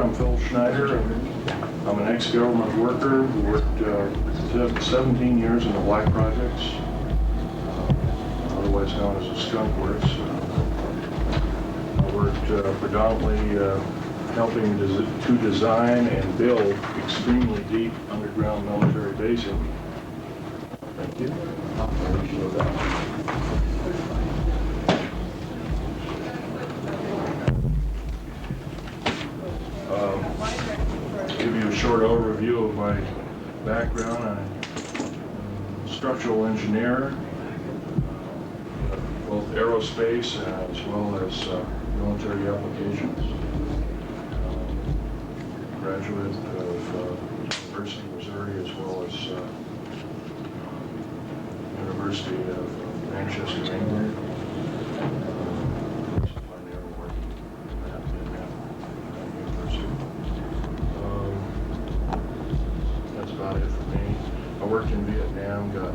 I'm Phil Schneider. I'm an ex-government worker who worked 17 years in the black projects, otherwise known as the skunk works. I worked predominantly helping to design and build extremely deep underground military basing. Thank you. Give you a short overview of my background. I'm a structural engineer, both aerospace as well as military applications. Graduate of University of Missouri as well as University of Manchester, England. That's about it for me. I worked in Vietnam, got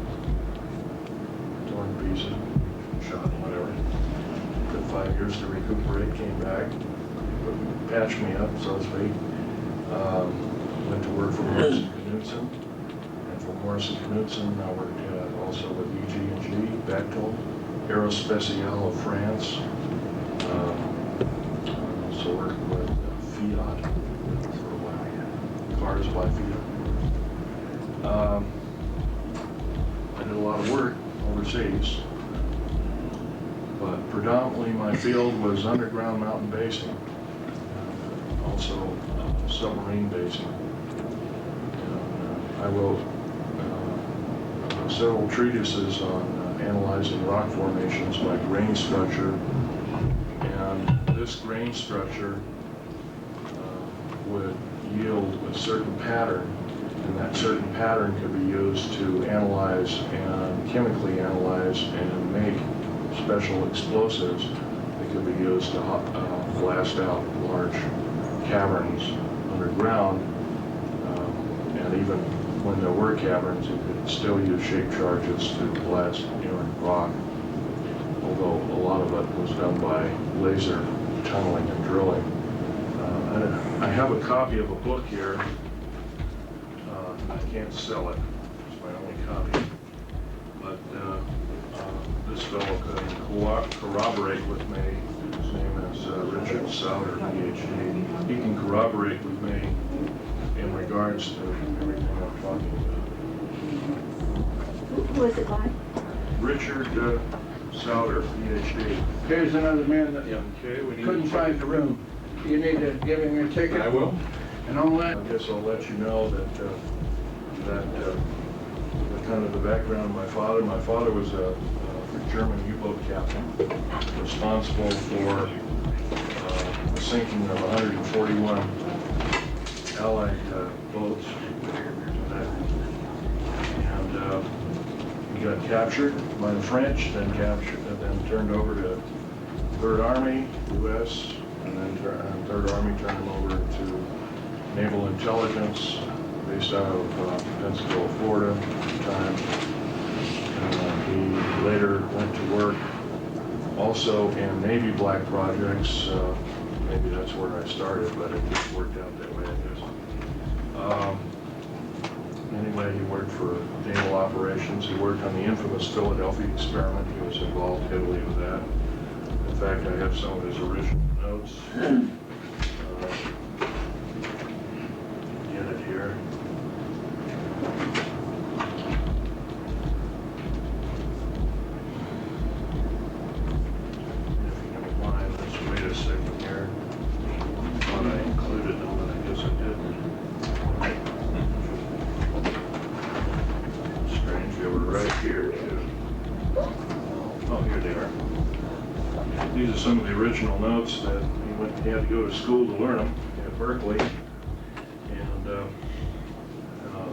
torn to pieces, shot, whatever. Took 5 years to recuperate, came back, patched me up, so to speak. Went to work for Morrison Knudsen, and from Morrison Knudsen I worked also with EG&G, Bechtel, Aerospatiale of France. Also worked with Fiat for a while, cars by Fiat. I did a lot of work overseas, but predominantly my field was underground mountain basing, also submarine basing. I wrote several treatises on analyzing rock formations by grain structure, and this grain structure would yield a certain pattern, and that certain pattern could be used to analyze and chemically analyze and make special explosives that could be used to blast out large caverns underground, and even when there were caverns, you could still use shape charges to blast inert rock, although a lot of it was done by laser tunneling and drilling. I have a copy of a book here. I can't sell it, it's my only copy, but this fellow can corroborate with me. His name is Richard Souter, PhD. He can corroborate with me in regards to everything I'm talking about. Who is it by? Richard Souter, PhD. Here's another man that Okay, we need couldn't to find the room. You need to give him your ticket. I will. And all that. I guess I'll let you know that kind of the background of my father. My father was a German U-boat captain, responsible for the sinking of 141 Allied boats. And he got captured by the French, then turned over to 3rd Army, U.S., and then 3rd Army turned him over to Naval Intelligence, based out of Pensacola, Florida at the time. He later went to work also in Navy black projects. Maybe that's where I started, but it just worked out that way, I guess. Anyway, he worked for naval operations. He worked on the infamous Philadelphia experiment. He was involved heavily with that. In fact, I have some of his original notes. Get it here. If you don't mind, let's wait a second here. I thought I included them, but I guess I didn't. Strange, they were right here too. Oh, here they are. These are some of the original notes that he had to go to school to learn them at Berkeley, and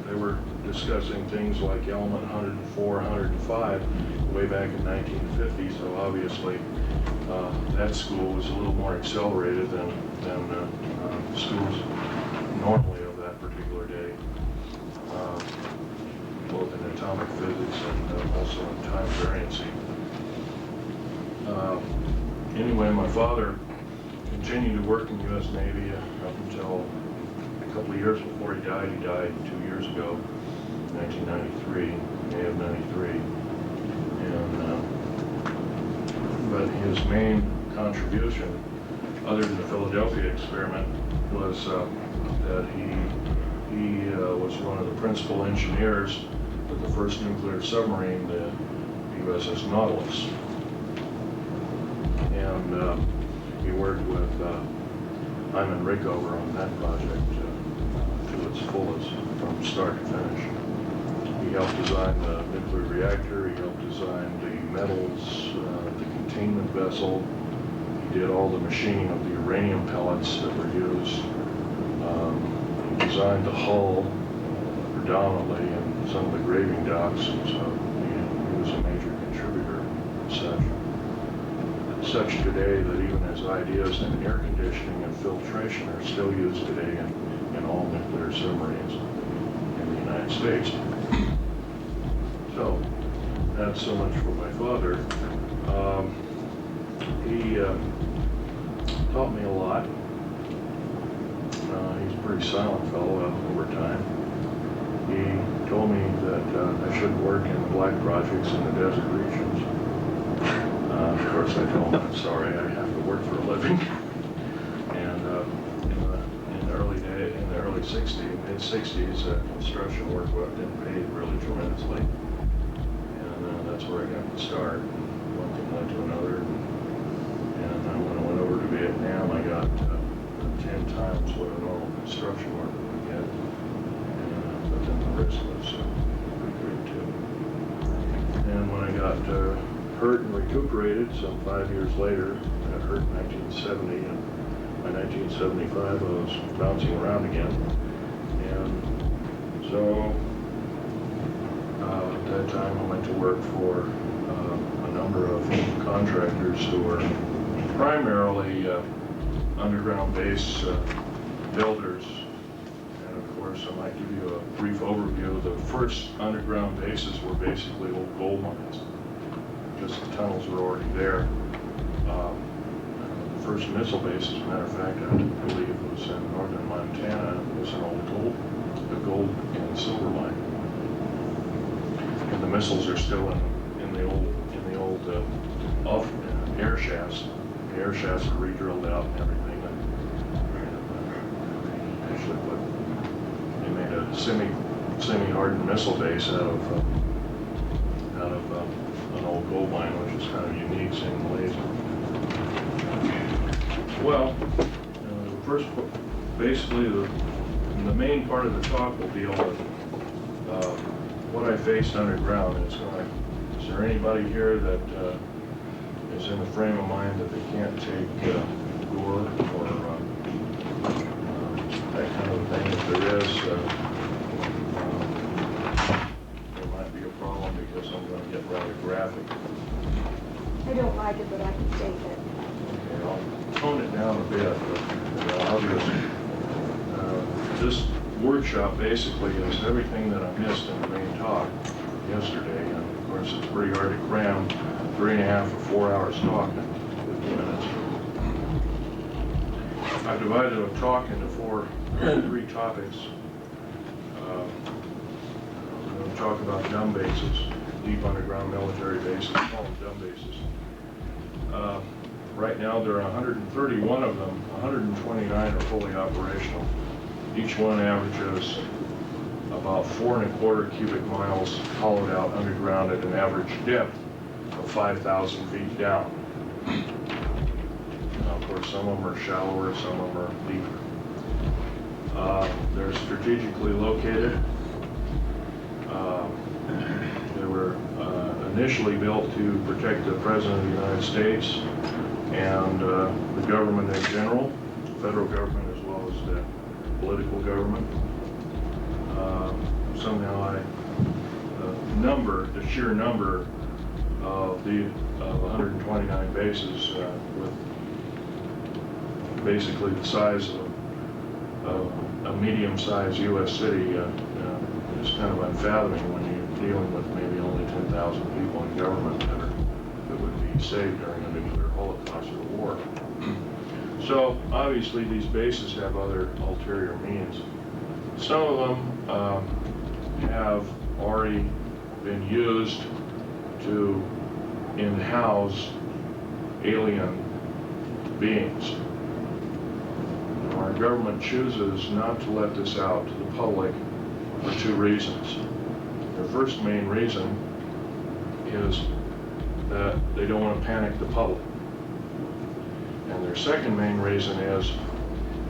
they were discussing things like element 104, 105 way back in 1950. So obviously, that school was a little more accelerated than schools normally of that particular day, both in atomic physics and also in time variancy. Anyway, my father continued to work in the U.S. Navy up until a couple of years before he died. He died 2 years ago, 1993, May of '93. But his main contribution, other than the Philadelphia experiment, was that he was one of the principal engineers of the first nuclear submarine, the USS Nautilus. And he worked with Hyman Rickover on that project to its fullest from start to finish. He helped design the nuclear reactor, he helped design the metals, the containment vessel. He did all the machining of the uranium pellets that were used. He designed the hull predominantly and some of the graving docks, so he was a major contributor as such. Such today that even his ideas in air conditioning and filtration are still used today in all nuclear submarines in the United States. So that's so much for my father. He taught me a lot. He's a pretty silent fellow over time. He told me that I shouldn't work in black projects in the desert regions. Of course, I told him, I'm sorry, I have to work for a living. And in the early 60s, mid-60s, construction work didn't pay really tremendously. And that's where I got the start. One thing led to another. And when I went over to Vietnam, I got 10 times what a normal construction worker would get. But then the risk was pretty great too. And when I got hurt and recuperated some 5 years later, I got hurt in 1970, and by 1975 I was bouncing around again. And so at that time I went to work for a number of contractors who were primarily underground base builders. And of course I might give you a brief overview. The first underground bases were basically old gold mines. Just the tunnels were already there. The first missile base, as a matter of fact, I believe it was in northern Montana. It was an old gold and silver mine. And the missiles are still in the old air shafts. The air shafts are re-drilled out and everything. And actually, they made a semi-hardened missile base out of an old gold mine, which is kind of unique, seeing the laser. Well, first, basically, the main part of the talk will deal with what I faced underground. Is there anybody here that is in the frame of mind that they can't take gore or that kind of thing? If there is, there might be a problem because I'm going to get rather graphic. I don't like it, but I can take it. Okay, I'll tone it down a bit, but obviously, this workshop basically is everything that I missed in the main talk yesterday. And of course, it's pretty hard to cram 3.5 or 4 hours talk in 50 minutes. I've divided a talk into three topics. I'm going to talk about dumb bases, deep underground military bases, call them dumb bases. Right now there are 131 of them, 129 are fully operational. Each one averages about 4¼ cubic miles hollowed out underground at an average depth of 5,000 feet down. Now, of course, some of them are shallower, some of them are deeper. They're strategically located. They were initially built to protect the President of the United States and the government in general, the federal government as well as the political government. Somehow the sheer number of the 129 bases with basically the size of a medium-sized U.S. city is kind of unfathoming when you're dealing with maybe only 10,000 people in government that would be saved during a nuclear holocaust or war. So obviously these bases have other ulterior means. Some of them have already been used to in-house alien beings. Our government chooses not to let this out to the public for two reasons. The first main reason is that they don't want to panic the public. And their second main reason is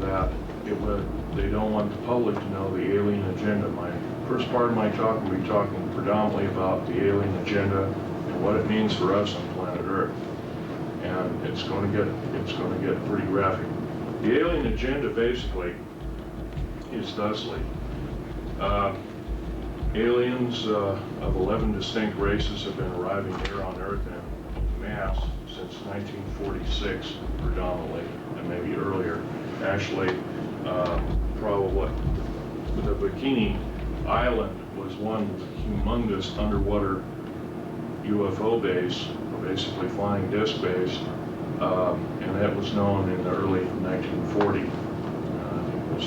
that they don't want the public to know the alien agenda. My first part of my talk will be talking predominantly about the alien agenda and what it means for us on planet Earth. And it's going to get pretty graphic. The alien agenda basically is thusly. Aliens of 11 distinct races have been arriving here on Earth in mass since 1946, predominantly, and maybe earlier. Actually, probably the Bikini Island was one humongous underwater UFO base, basically flying disc base, and that was known in the early 1940. It was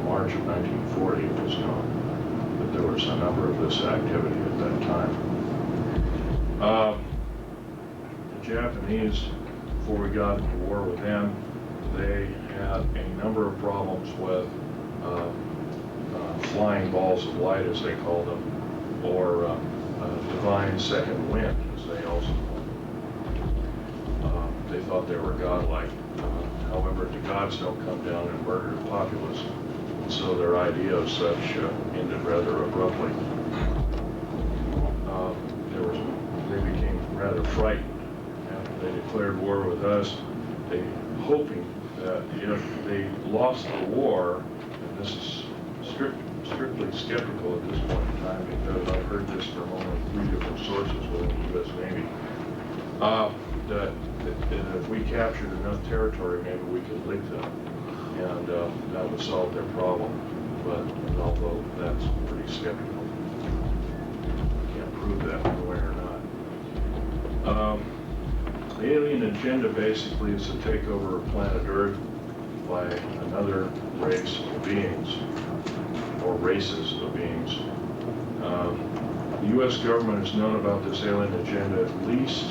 March of 1940 it was known that there was a number of this activity at that time. The Japanese, before we got into war with them, they had a number of problems with flying balls of light, as they called them, or divine second wind, as they also called them. They thought they were godlike. However, the gods don't come down and murder the populace, and so their idea of such ended rather abruptly. They became rather frightened after they declared war with us, hoping that if they lost the war, and this is strictly skeptical at this point in time because I've heard this from only 3 different sources within the U.S. Navy, that if we captured enough territory, maybe we could lick them, and that would solve their problem. But although that's pretty skeptical, can't prove that one way or not. The alien agenda basically is to take over planet Earth by another race of beings, or races of beings. The U.S. government has known about this alien agenda at least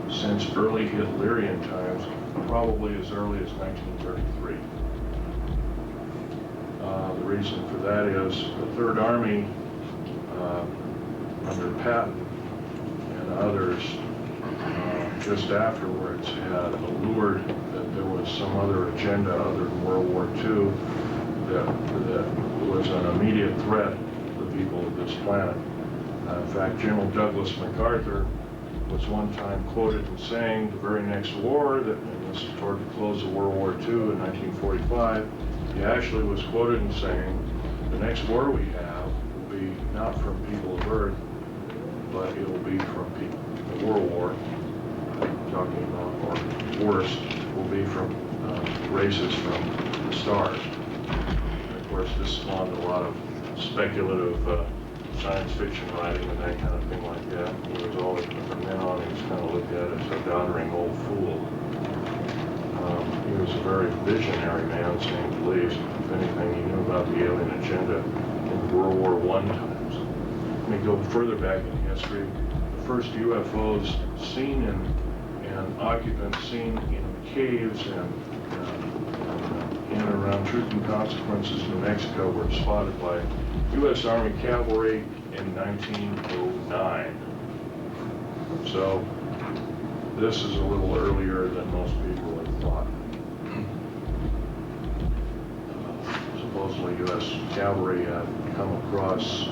since early Hitlerian times, probably as early as 1933. The reason for that is the Third Army, under Patton and others, just afterwards had allured that there was some other agenda other than World War II that was an immediate threat to the people of this planet. In fact, General Douglas MacArthur was one time quoted in saying the very next war, and this is toward the close of World War II in 1945, he actually was quoted in saying, the next war we have will be not from people of Earth, but it will be from people, the World War, talking about, or worse, will be from races from the stars. And of course, this spawned a lot of speculative science fiction writing and that kind of thing like that. He was always, from then on, he was kind of looked at as a doddering old fool. He was a very visionary man, saying the least. If anything, he knew about the alien agenda in World War I times. Let me go further back in history. The first UFOs seen and occupants seen in caves and in and around Truth and Consequences, New Mexico, were spotted by U.S. Army cavalry in 1909. So this is a little earlier than most people had thought. Supposedly U.S. cavalry had come across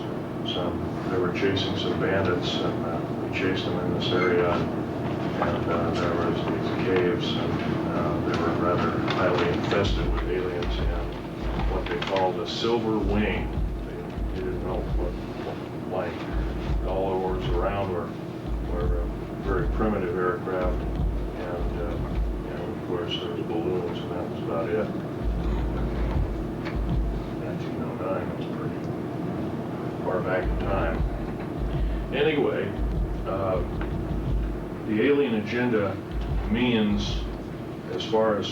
they were chasing some bandits, and we chased them in this area, and there was these caves, and they were rather highly infested with aliens and what they called a silver wing. They didn't know what like all that was around were very primitive aircraft, and of course there was balloons, and that was about it. 1909 was pretty far back in time. Anyway, the alien agenda means, as far as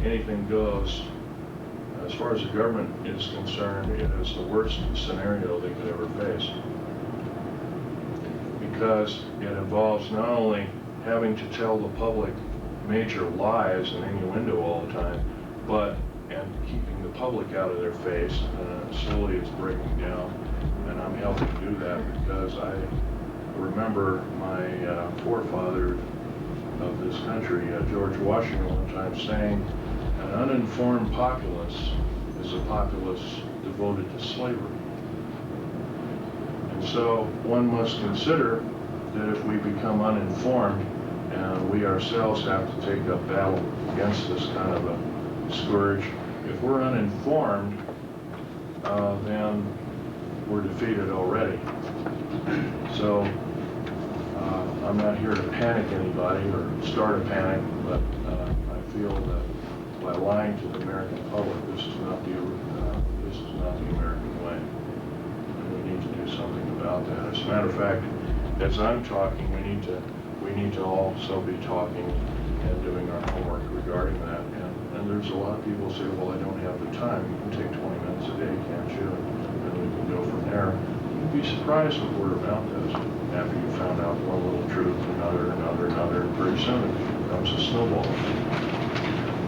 anything goes. As far as the government is concerned, it is the worst scenario they could ever face. Because it involves not only having to tell the public major lies and innuendo all the time, and keeping the public out of their face. Slowly it's breaking down, and I'm helping do that because I remember my forefather of this country, George Washington, one time saying, "An uninformed populace is a populace devoted to slavery." And so one must consider that if we become uninformed and we ourselves have to take up battle against this kind of a scourge, if we're uninformed, then we're defeated already. So I'm not here to panic anybody or start a panic, but I feel that by lying to the American public, this is not the American way. And we need to do something about that. As a matter of fact, as I'm talking, we need to also be talking and doing our homework regarding that. And there's a lot of people say, well, I don't have the time. You can take 20 minutes a day, can't you? And we can go from there. You'd be surprised what word of mouth is after you found out one little truth, another, and pretty soon it becomes a snowball.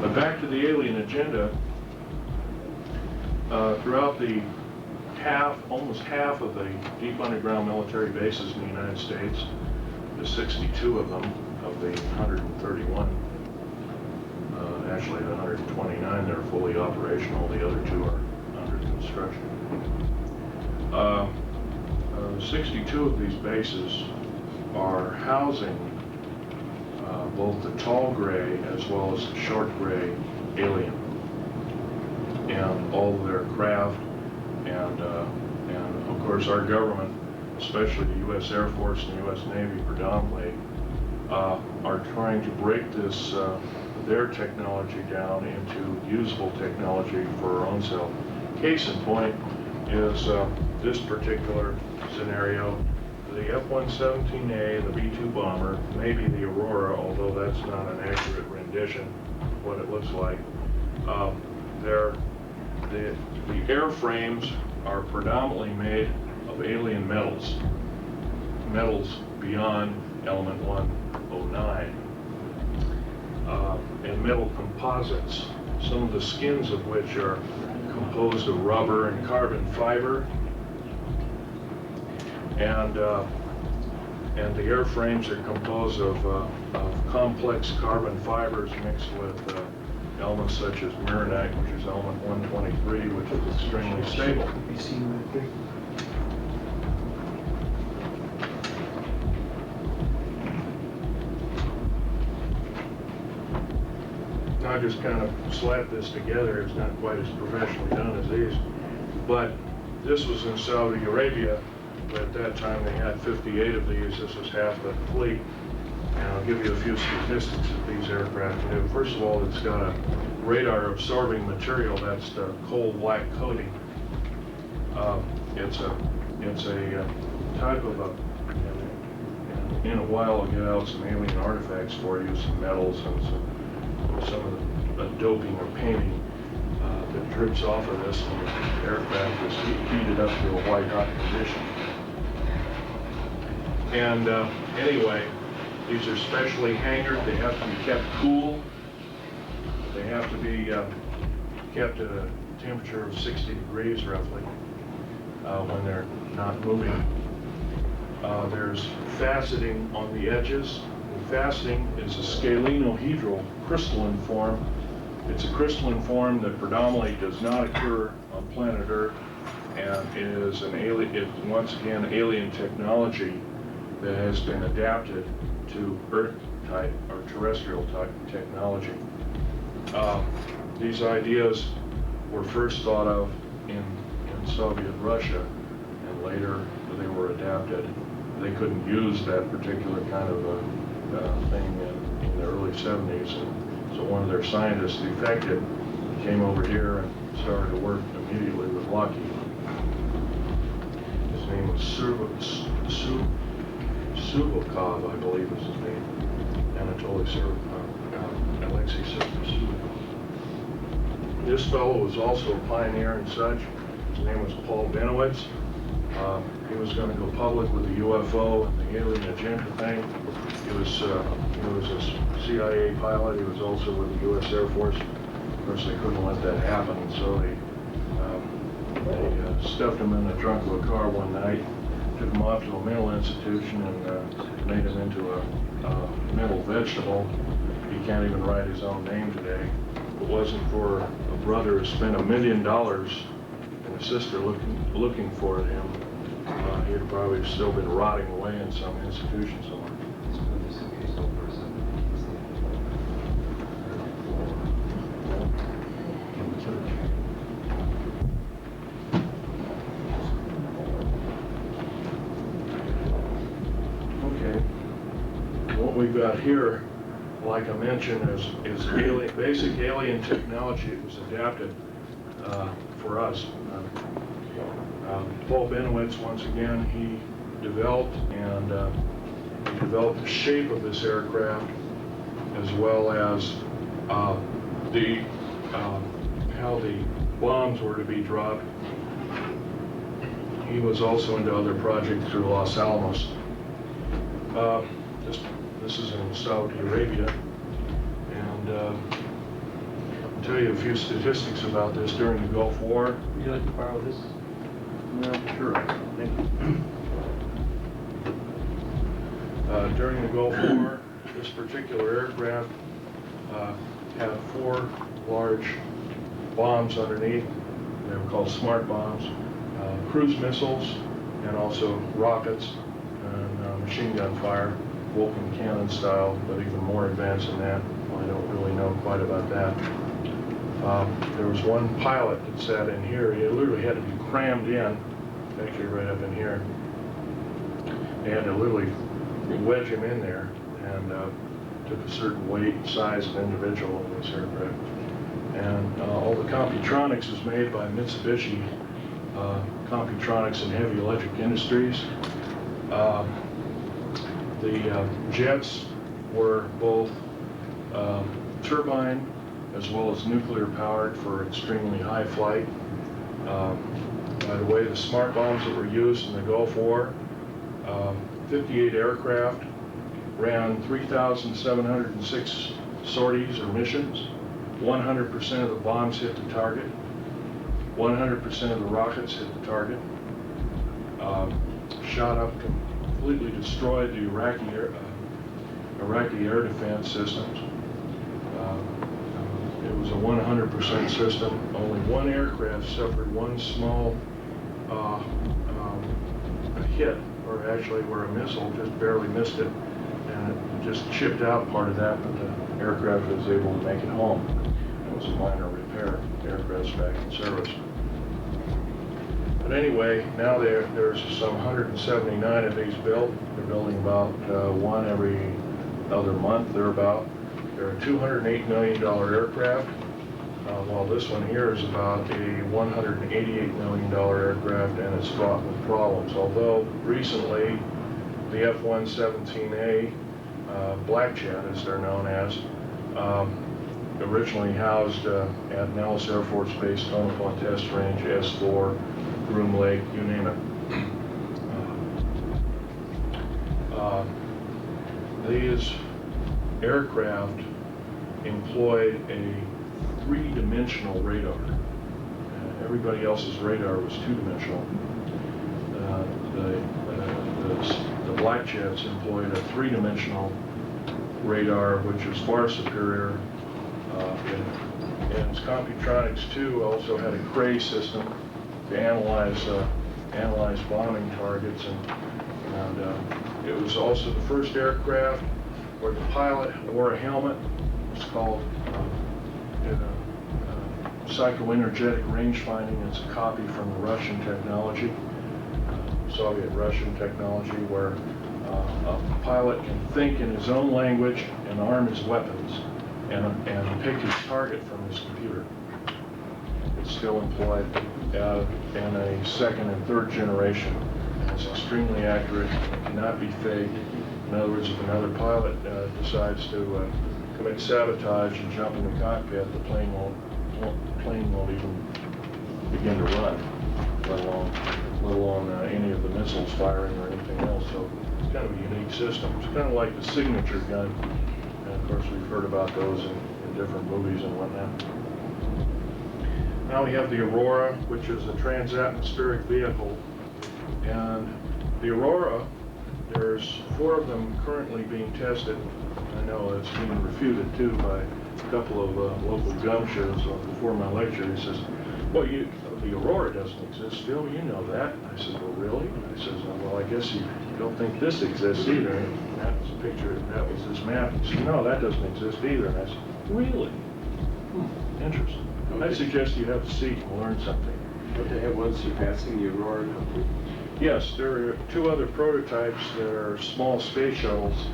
But back to the alien agenda. Throughout the almost half of the deep underground military bases in the United States, the 62 of them, of the 131, actually the 129 that are fully operational, the other two are under construction. 62 of these bases are housing both the tall gray as well as the short gray alien and all of their craft, and of course our government, especially the U.S. Air Force and the U.S. Navy predominantly, are trying to break this their technology down into usable technology for our own self. Case in point is this particular scenario. The F-117A, the B-2 bomber, maybe the Aurora, although that's not an accurate rendition of what it looks like. The airframes are predominantly made of alien metals beyond element 109, and metal composites, some of the skins of which are composed of rubber and carbon fiber, and the airframes are composed of complex carbon fibers mixed with elements such as mironite, which is element 123, which is extremely stable. Have you seen that thing? I just kind of slapped this together. It's not quite as professionally done as these, but this was in Saudi Arabia. But at that time they had 58 of these. This was half the fleet. And I'll give you a few statistics that these aircraft do. First of all, it's got a radar absorbing material, that's the coal black coating. It's a type of and in a while I'll get out some alien artifacts for you, some metals and some of the doping or painting that drips off of this when the aircraft is heated up to a white hot condition. And anyway, these are specially hangared. They have to be kept cool. They have to be kept at a temperature of 60 degrees roughly when they're not moving. There's faceting on the edges. The faceting is a scalenohedral crystalline form. It's a crystalline form that predominantly does not occur on planet Earth, and is once again alien technology that has been adapted to Earth-type or terrestrial-type technology. These ideas were first thought of in Soviet Russia, and later they were adapted. They couldn't use that particular kind of thing in the early 70s, and so one of their scientists defected, came over here and started to work immediately with Lockheed. His name was Subokov, I believe was his name. Anatoly Alexei Subokov. This fellow was also a pioneer and such. His name was Paul Benowitz. He was going to go public with the UFO and the alien agenda thing. He was a CIA pilot. He was also with the U.S. Air Force. Of course, they couldn't let that happen, so they stuffed him in the trunk of a car one night, took him off to a mental institution, and made him into a mental vegetable. He can't even write his own name today. If it wasn't for a brother who spent $1 million and a sister looking for him, he'd probably still been rotting away in some institution somewhere. Okay. What we've got here, like I mentioned, is basic alien technology. It was adapted for us. Paul Benowitz, once again, he developed the shape of this aircraft, as well as how the bombs were to be dropped. He was also into other projects through Los Alamos. This is in Saudi Arabia, and I'll tell you a few statistics about this during the Gulf War. Would you like to borrow this? No, sure. Thank you. During the Gulf War, this particular aircraft had 4 large bombs underneath. They were called smart bombs, cruise missiles, and also rockets and machine gun fire, Vulcan cannon style, but even more advanced than that. I don't really know quite about that. There was one pilot that sat in here. He literally had to be crammed in, actually right up in here. They had to literally wedge him in there, and took a certain weight and size of individual in this aircraft. And all the Computronics is made by Mitsubishi Computronics and Heavy Electric Industries. The jets were both turbine as well as nuclear powered for extremely high flight. By the way, the smart bombs that were used in the Gulf War, 58 aircraft ran 3,706 sorties or missions. 100% of the bombs hit the target. 100% of the rockets hit the target. Shot up, completely destroyed the Iraqi air defense systems. It was a 100% system. Only one aircraft suffered one small hit, or actually where a missile just barely missed it, and it just chipped out part of that, but the aircraft was able to make it home. It was a minor repair. The aircraft's back in service. But anyway, now there's some 179 of these built. They're building about one every other month, thereabout. They're a $208 million aircraft, while this one here is about a $188 million aircraft, and it's fraught with problems. Although recently, the F-117A, Black Jet as they're known as, originally housed at Nellis Air Force Base, Tonopah Test Range, S4, Groom Lake, you name it. These aircraft employed a 3-dimensional radar. Everybody else's radar was 2-dimensional. The Black Jets employed a 3-dimensional radar, which was far superior. And Computronics too also had a Cray system to analyze bombing targets, and it was also the first aircraft where the pilot wore a helmet. It's called psychoenergetic range finding. It's a copy from the Russian technology, Soviet-Russian technology, where a pilot can think in his own language and arm his weapons and pick his target from his computer. It's still employed in a second and third generation. It's extremely accurate. It cannot be faked. In other words, if another pilot decides to commit sabotage and jump in the cockpit, the plane plane won't even begin to run, let alone any of the missiles firing or anything else. So it's kind of a unique system. It's kind of like the signature gun. And of course, we've heard about those in different movies and whatnot. Now we have the Aurora, which is a trans-atmospheric vehicle. And the Aurora, there's 4 of them currently being tested. I know it's being refuted too by a couple of local gum shows before my lecture. He says, well, the Aurora doesn't exist, Phil, you know that. I said, well, really? I says, well, I guess you don't think this exists either. And that was a picture, that was this map. He said, no, that doesn't exist either. And I said, really? Interesting. Okay. I suggest you have a seat and learn something. But they have one surpassing the Aurora number. Yes, there are 2 other prototypes that are small space shuttles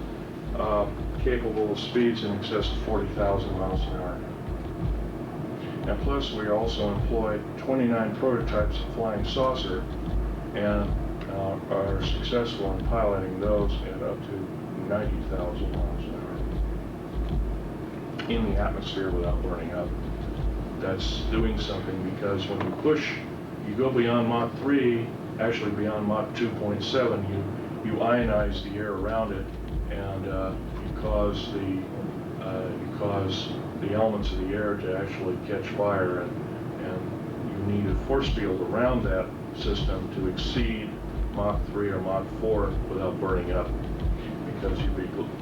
capable of speeds in excess of 40,000 miles an hour. And plus, we also employ 29 prototypes of flying saucer and are successful in piloting those at up to 90,000 miles an hour in the atmosphere without burning up. That's doing something, because when you push, you go beyond Mach 3, actually beyond Mach 2.7, you ionize the air around it, and you cause the elements of the air to actually catch fire, and you need a force field around that system to exceed Mach 3 or Mach 4 without burning up, because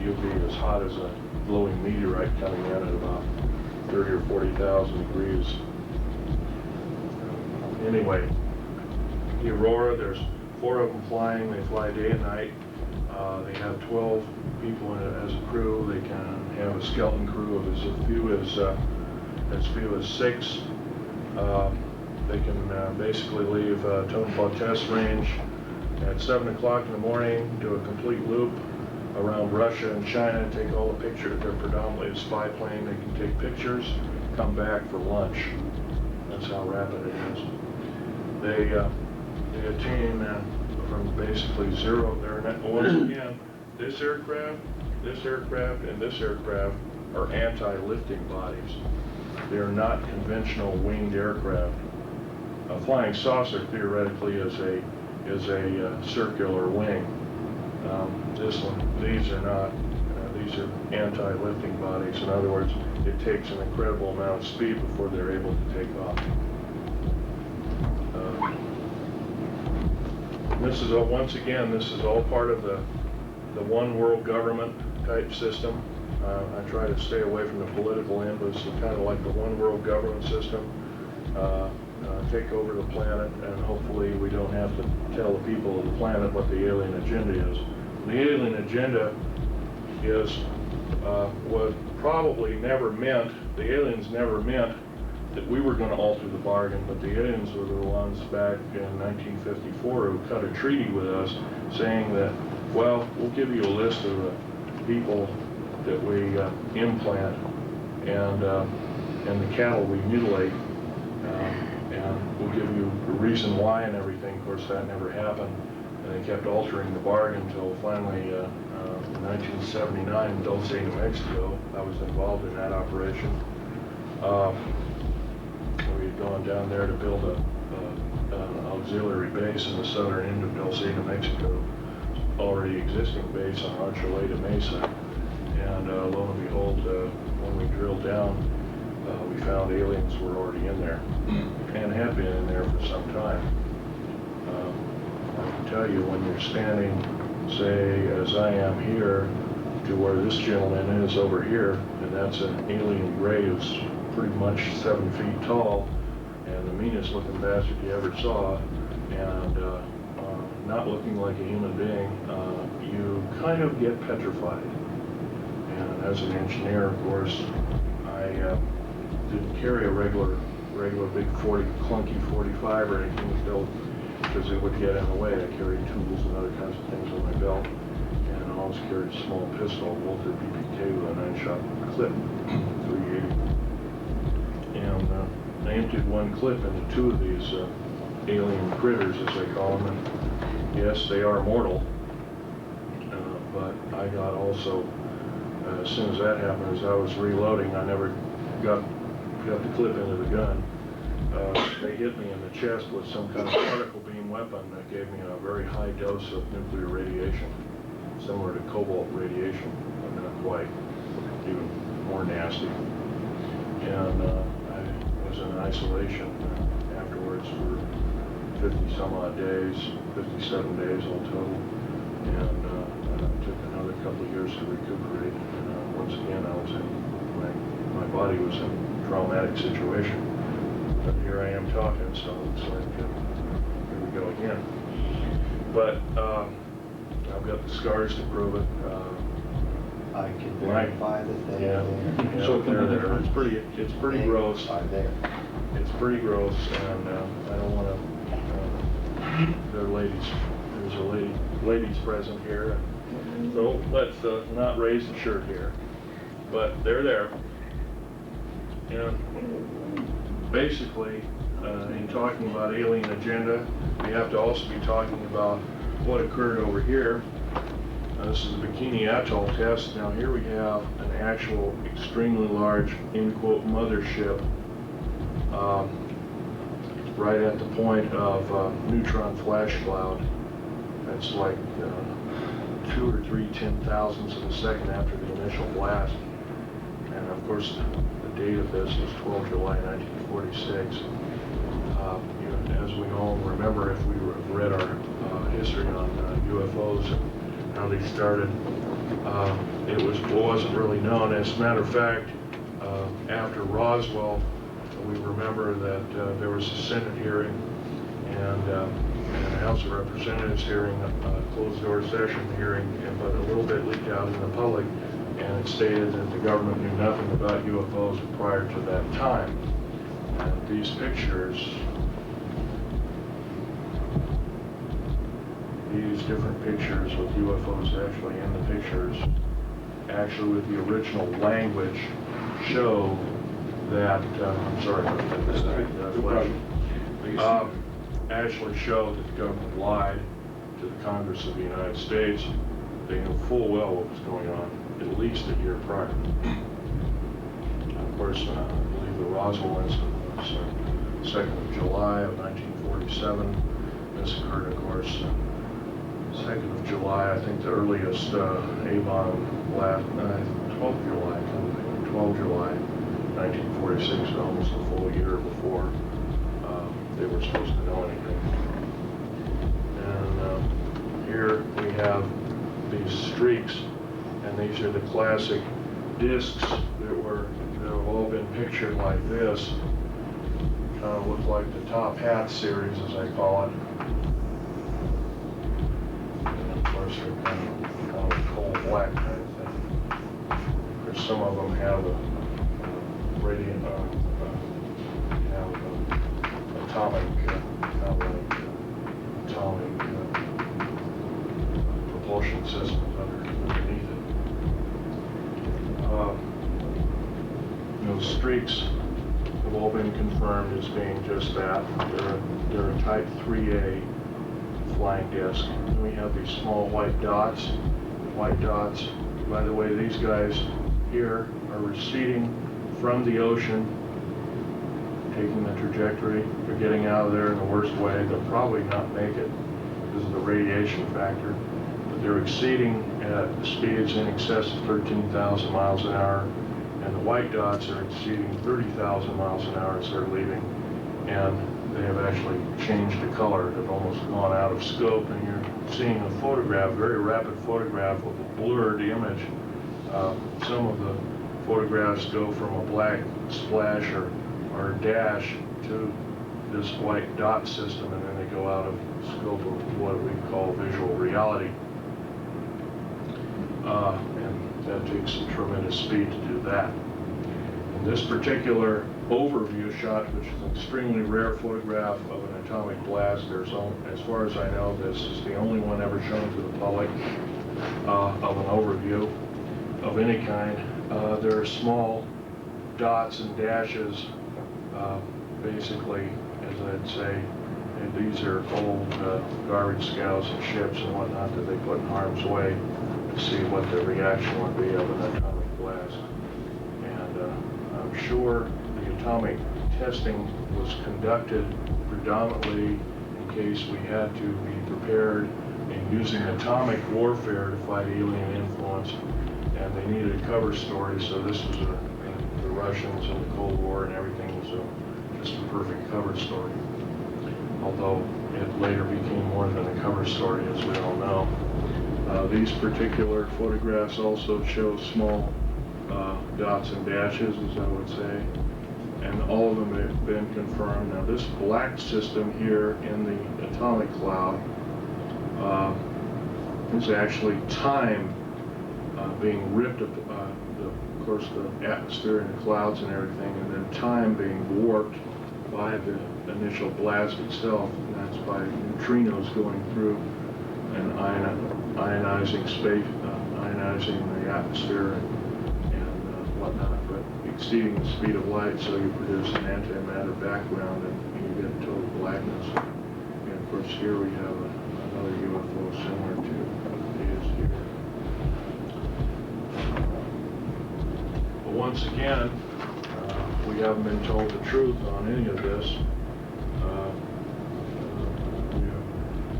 you'll be as hot as a glowing meteorite coming in at about 30 or 40,000 degrees. Anyway, the Aurora, there's 4 of them flying. They fly day and night. They have 12 people in it as a crew. They can have a skeleton crew of as few as 6. They can basically leave Tonopah Test Range at 7 o'clock in the morning, do a complete loop around Russia and China, take all the pictures. They're predominantly a spy plane. They can take pictures, come back for lunch. That's how rapid it is. They attain from basically zero. Once again, this aircraft, and this aircraft are anti-lifting bodies. They are not conventional winged aircraft. A flying saucer theoretically is a circular wing. These are not. These are anti-lifting bodies. In other words, it takes an incredible amount of speed before they're able to take off. This is all, once again, this is all part of the one world government type system. I try to stay away from the political end, but it's kind of like the one world government system. Take over the planet, and hopefully we don't have to tell the people of the planet what the alien agenda is. The alien agenda was probably never meant, the aliens never meant that we were going to alter the bargain, but the aliens were the ones back in 1954 who cut a treaty with us saying that, well, we'll give you a list of the people that we implant and the cattle we mutilate, and we'll give you the reason why and everything. Of course, that never happened, and they kept altering the bargain until finally in 1979 in Dulce, New Mexico. I was involved in that operation. We had gone down there to build an auxiliary base in the southern end of Dulce, New Mexico, already existing base on Archuleta Mesa. And lo and behold, when we drilled down, we found aliens were already in there and had been in there for some time. I can tell you, when you're standing, say, as I am here, to where this gentleman is over here, and that's an alien gray who's pretty much 7 feet tall and the meanest looking bastard you ever saw, and not looking like a human being, you kind of get petrified. And as an engineer, of course, I didn't carry a regular big clunky 45 or anything built, because it would get in the way. I carried tools and other kinds of things on my belt, and I always carried a small pistol, Walter PPK with a 9-shot clip, 380. And I emptied one clip into 2 of these alien critters, as they call them. And yes, they are mortal, but I got also, as soon as that happened, as I was reloading, I never got got the clip into the gun. They hit me in the chest with some kind of particle beam weapon that gave me a very high dose of nuclear radiation, similar to cobalt radiation, but not quite, even more nasty. And I was in isolation afterwards for 50 some odd days, 57 days all total, and it took another couple of years to recuperate. And once again, I was in, my body was in a traumatic situation. But here I am talking, so it's like, here we go again. But I've got the scars to prove it. I can verify that they Yeah, are there. yeah, So they're there. It's pretty They gross. are there. It's pretty gross, and I don't want to. There are ladies. There's a ladies present here, so let's not raise the shirt here. But they're there, and basically, in talking about alien agenda, we have to also be talking about what occurred over here. This is the Bikini Atoll test. Now here we have an actual extremely large, in quote, mothership right at the point of neutron flash cloud. That's like 2 or 3 10,000ths of a second after the initial blast. And of course, the date of this was 12 July 1946. As we all remember, if we read our history on UFOs and how they started, it wasn't really known. As a matter of fact, after Roswell, we remember that there was a Senate hearing and a House of Representatives hearing, a closed-door session hearing, but a little bit leaked out in the public, and it stated that the government knew nothing about UFOs prior to that time. And these pictures, these different pictures with UFOs actually in the pictures, actually with the original language, show that, I'm sorry about that, actually show that the government lied to the Congress of the United States. They knew full well what was going on at least a year prior. Of course, I believe the Roswell incident was 2nd of July of 1947. This occurred, of course, 2nd of July. I think the earliest A-bomb blast, 12th July, 12 July 1946, almost a full year before they were supposed to know anything. And here we have these streaks, and these are the classic discs that have all been pictured like this. Kind of look like the Top Hat series, as I call it. And of course, they're kind of coal black kind of thing. There's some of them have a radiant, atomic propulsion systems underneath it. Those streaks have all been confirmed as being just that. They're a Type 3A flying disc. And we have these small white dots. White dots. By the way, these guys here are receding from the ocean, taking the trajectory. They're getting out of there in the worst way. They'll probably not make it because of the radiation factor. But they're exceeding at speeds in excess of 13,000 miles an hour. And the white dots are exceeding 30,000 miles an hour as they're leaving. And they have actually changed the color. They've almost gone out of scope. And you're seeing a photograph, very rapid photograph of a blurred image. Some of the photographs go from a black splash or dash to this white dot system, and then they go out of scope of what we call visual reality. And that takes some tremendous speed to do that. In this particular overview shot, which is an extremely rare photograph of an atomic blast, as far as I know, this is the only one ever shown to the public of an overview of any kind. There are small dots and dashes, basically, as I'd say, and these are old garbage scows and ships and whatnot that they put in harm's way to see what the reaction would be of an atomic blast. And I'm sure the atomic testing was conducted predominantly in case we had to be prepared in using atomic warfare to fight alien influence, and they needed a cover story, so this was the Russians and the Cold War and everything was just a perfect cover story. Although it later became more than a cover story, as we all know. These particular photographs also show small dots and dashes, as I would say, and all of them have been confirmed. Now this black system here in the atomic cloud is actually time being ripped up, of course the atmosphere and the clouds and everything, and then time being warped by the initial blast itself, and that's by neutrinos going through and ionizing space, ionizing the atmosphere and whatnot, but exceeding the speed of light, so you produce an antimatter background and you get total blackness. And of course here we have another UFO similar to what it is here. But once again, we haven't been told the truth on any of this.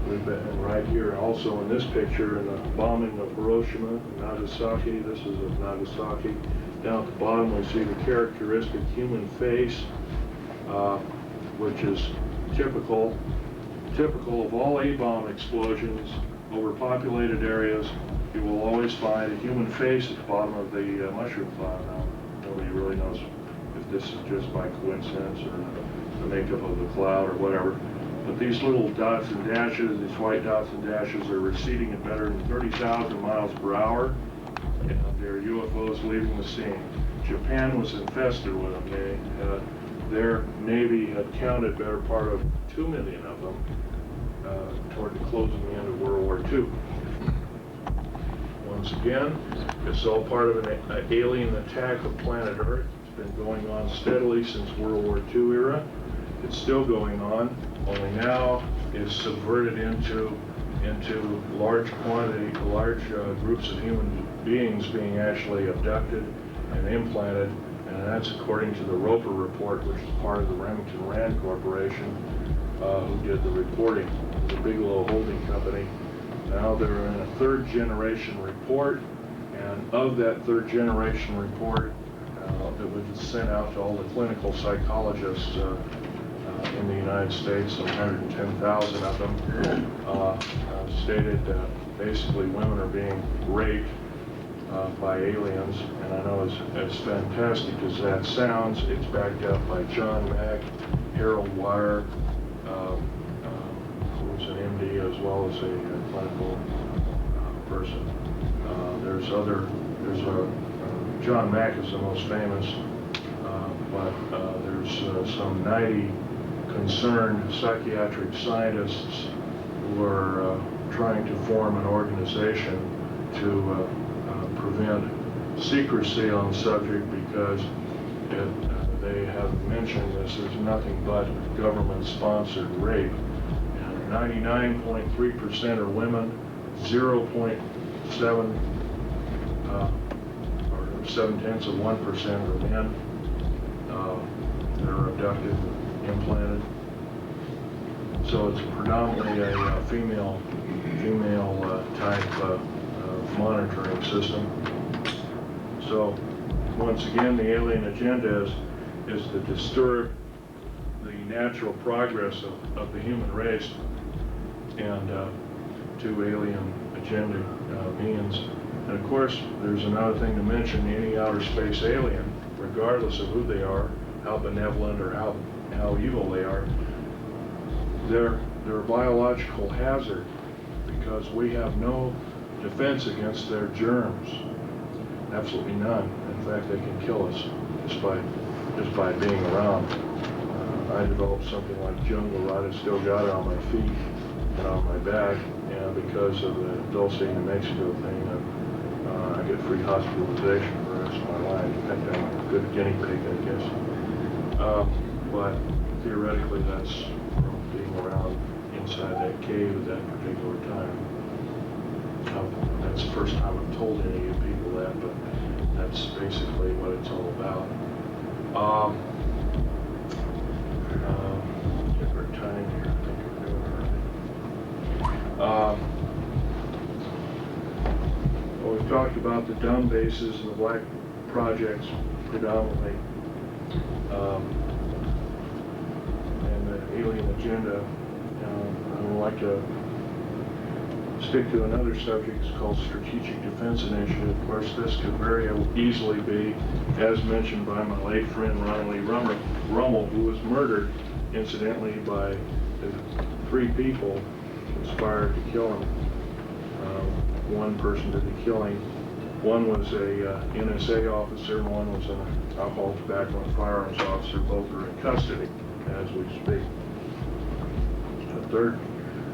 We've been right here, also in this picture, in the bombing of Hiroshima and Nagasaki. This is of Nagasaki. Down at the bottom, we see the characteristic human face, which is typical of all A-bomb explosions over populated areas. You will always find a human face at the bottom of the mushroom cloud. Now, nobody really knows if this is just by coincidence or the makeup of the cloud or whatever. But these little dots and dashes, these white dots and dashes, are receding at better than 30,000 miles per hour, and they're UFOs leaving the scene. Japan was infested with them. Their Navy had counted better part of 2 million of them toward the closing end of World War II. Once again, it's all part of an alien attack of planet Earth. It's been going on steadily since World War II era. It's still going on, only now is subverted into large groups of human beings being actually abducted and implanted, and that's according to the Roper report, which is part of the Remington Rand Corporation, who did the reporting, the Bigelow Holding Company. Now they're in a third generation report, and of that third generation report that was sent out to all the clinical psychologists in the United States, 110,000 of them, stated basically women are being raped by aliens. And I know as fantastic as that sounds, it's backed up by John Mack, Harold Wire, who's an MD as well as a clinical person. John Mack is the most famous, but there's some 90 concerned psychiatric scientists who are trying to form an organization to prevent secrecy on the subject, because they have mentioned this is nothing but government-sponsored rape. And 99.3% are women, 0.7 or 0.7% are men that are abducted, implanted. So it's predominantly a female type monitoring system. So once again, the alien agenda is to disturb the natural progress of the human race, and to alien agenda means. And of course, there's another thing to mention: any outer space alien, regardless of who they are, how benevolent or how evil they are, they're a biological hazard, because we have no defense against their germs. Absolutely none. In fact, they can kill us just by being around. I developed something like jungle rot. I still got it on my feet and on my back, and because of the Dulce, New Mexico thing, I get free hospitalization for the rest of my life. I think I'm a good guinea pig, I guess. But theoretically, that's from being around inside that cave at that particular time. That's the first time I've told any of you people that, but that's basically what it's all about. the dumb bases and the black projects predominantly, and the alien agenda. I would like to stick to another subject. It's called Strategic Defense Initiative. Of course, this could very easily be, as mentioned by my late friend Ronald Lee Rummel, who was murdered, incidentally, by the 3 people conspired to kill him. One person did the killing. One was a NSA officer, and one was an alcohol, tobacco, and firearms officer. Both are in custody as we speak. The third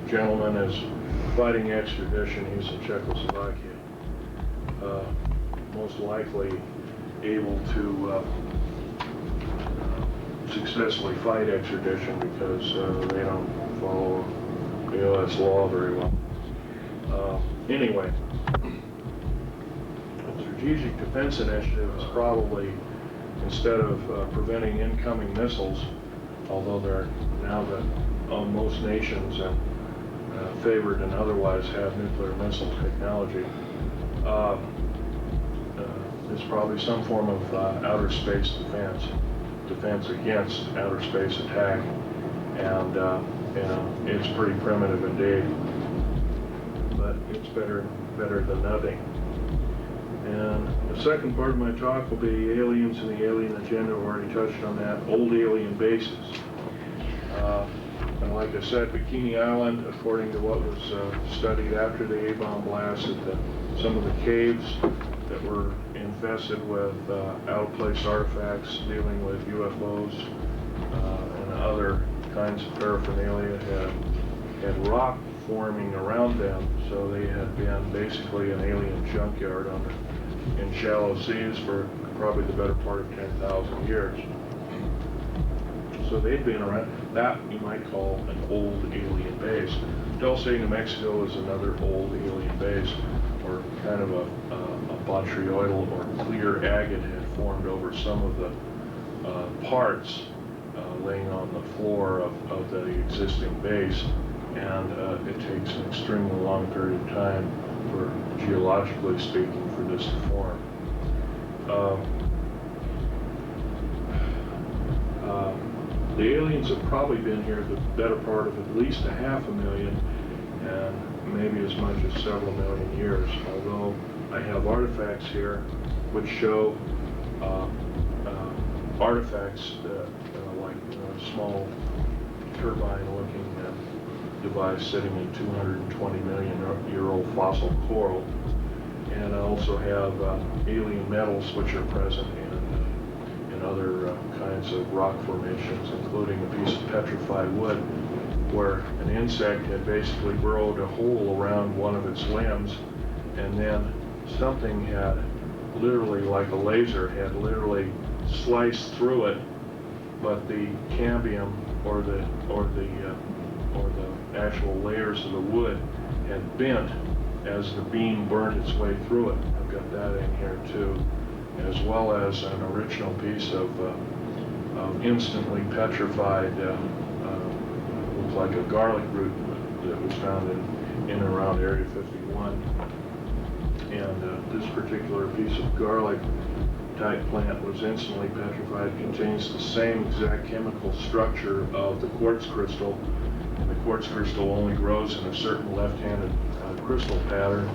gentleman is fighting extradition. He's in Czechoslovakia. Most likely able to successfully fight extradition because they don't follow the U.S. law very well. Anyway, the Strategic Defense Initiative is probably, instead of preventing incoming missiles, although they're now that most nations and favored and otherwise have nuclear missile technology, it's probably some form of outer space defense against outer space attack, and it's pretty primitive indeed, but it's better than nothing. And the second part of my talk will be aliens and the alien agenda. I've already touched on that. Old alien bases. And like I said, Bikini Island, according to what was studied after the A-bomb blast, some of the caves that were infested with out-of-place artifacts dealing with UFOs and other kinds of paraphernalia had rock forming around them, so they had been basically an alien junkyard in shallow seas for probably the better part of 10,000 years. So they'd been around. That you might call an old alien base. Dulce, New Mexico is another old alien base, or kind of a botryoidal or clear agate had formed over some of the parts laying on the floor of the existing base, and it takes an extremely long period of time for, geologically speaking, for this to form. The aliens have probably been here the better part of at least 500,000 and maybe as much as several million years, although I have artifacts here which show artifacts like a small turbine-looking device sitting in 220 million year old fossil coral, and I also have alien metals which are present in other kinds of rock formations, including a piece of petrified wood where an insect had basically burrowed a hole around one of its limbs, and then something had literally, like a laser, had literally sliced through it, but the cambium or the actual layers of the wood had bent as the beam burned its way through it. I've got that in here too, as well as an original piece of instantly petrified, looks like a garlic root that was found in and around Area 51. And this particular piece of garlic type plant was instantly petrified. It contains the same exact chemical structure of the quartz crystal, and the quartz crystal only grows in a certain left-handed crystal pattern,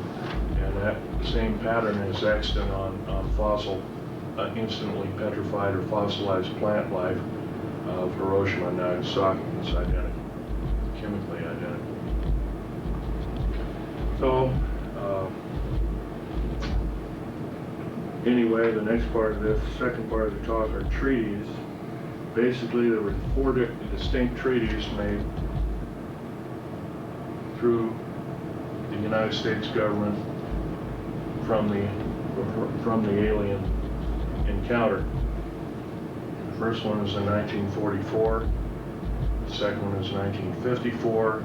and that same pattern is extant on fossil, instantly petrified or fossilized plant life of Hiroshima and Nagasaki. It's identical, chemically identical. So, anyway, the next part of this, second part of the talk, are treaties. Basically, there were 4 distinct treaties made through the United States government from the alien encounter. The first one was in 1944. The second one was 1954.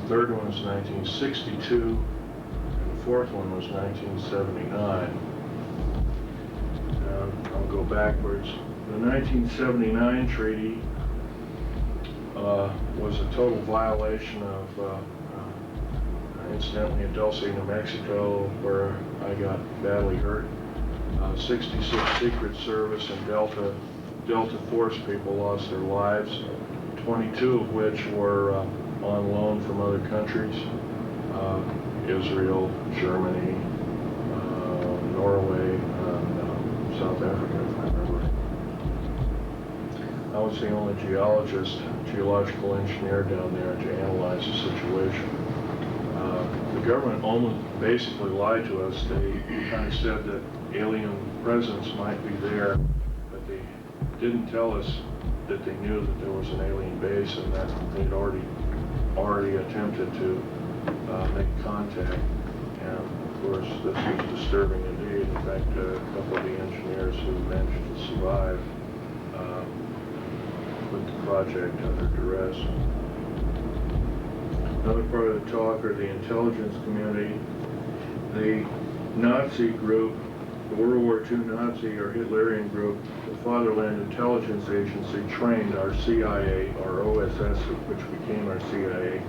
The third one was 1962. And the fourth one was 1979. I'll go backwards. The 1979 treaty was a total violation of incidentally in Dulce, New Mexico, where I got badly hurt. 66 Secret Service and Delta Force people lost their lives, 22 of which were on loan from other countries, Israel, Germany, Norway, and South Africa, if I remember. I was the only geological engineer down there to analyze the situation. The government almost basically lied to us. They kind of said that alien presence might be there, but they didn't tell us that they knew that there was an alien base and that they'd already attempted to make contact. And of course, this was disturbing indeed. In fact, a couple of the engineers who managed to survive put the project under duress. Another part of the talk are the intelligence community. The Nazi group, the World War II Nazi or Hitlerian group, the Fatherland Intelligence Agency trained our CIA, our OSS, which became our CIA,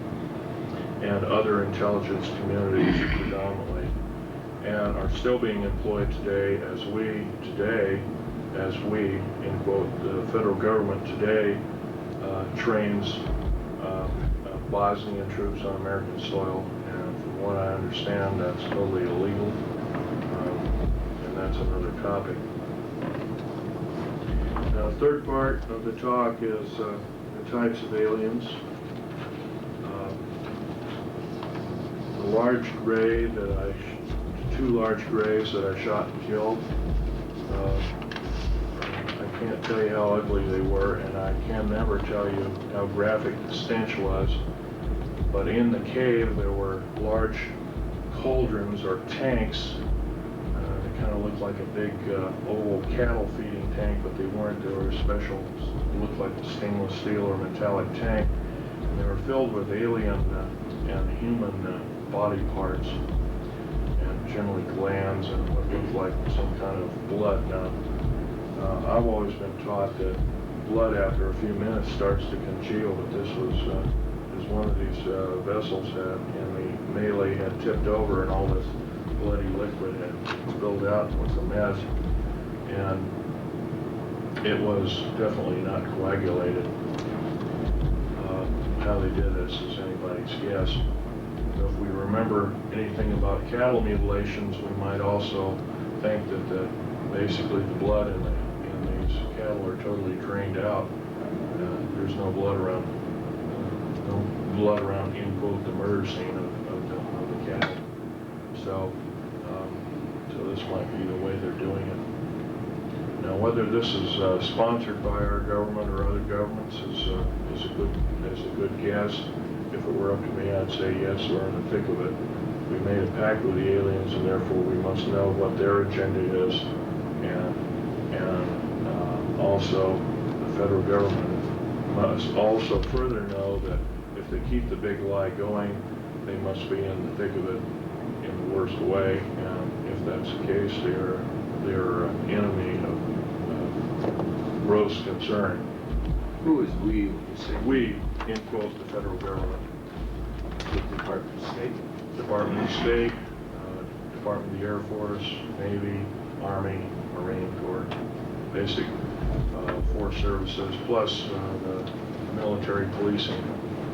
and other intelligence communities predominantly, and are still being employed today, in quote, the federal government today trains Bosnian troops on American soil, and from what I understand, that's totally illegal, and that's another topic. Now, the third part of the talk is the types of aliens. The large gray two large grays that I shot and killed, I can't tell you how ugly they were, and I can never tell you how graphic the stench was. But in the cave, there were large cauldrons or tanks. They kind of looked like a big oval cattle feeding tank, but they weren't. They were special, looked like a stainless steel or metallic tank. And they were filled with alien and human body parts, and generally glands and what looked like some kind of blood. Now, I've always been taught that blood after a few minutes starts to congeal, but this was one of these vessels in the melee had tipped over and all this bloody liquid had spilled out and was a mess, and it was definitely not coagulated. How they did this is anybody's guess. So if we remember anything about cattle mutilations, we might also think that basically the blood in these cattle are totally drained out. There's no blood around. In quote, the murder scene of the cattle. So this might be the way they're doing it. Now, whether this is sponsored by our government or other governments is a good guess. If it were up to me, I'd say yes, we're in the thick of it. We made a pact with the aliens, and therefore we must know what their agenda is, and also the federal government must also further know that if they keep the big lie going, they must be in the thick of it in the worst way, and if that's the case, they're an enemy of gross concern. Who is we, when you say We, in quote, the federal government. the Department of State? Department of State, Department of the Air Force, Navy, Army, Marine Corps, basic force services, plus the military policing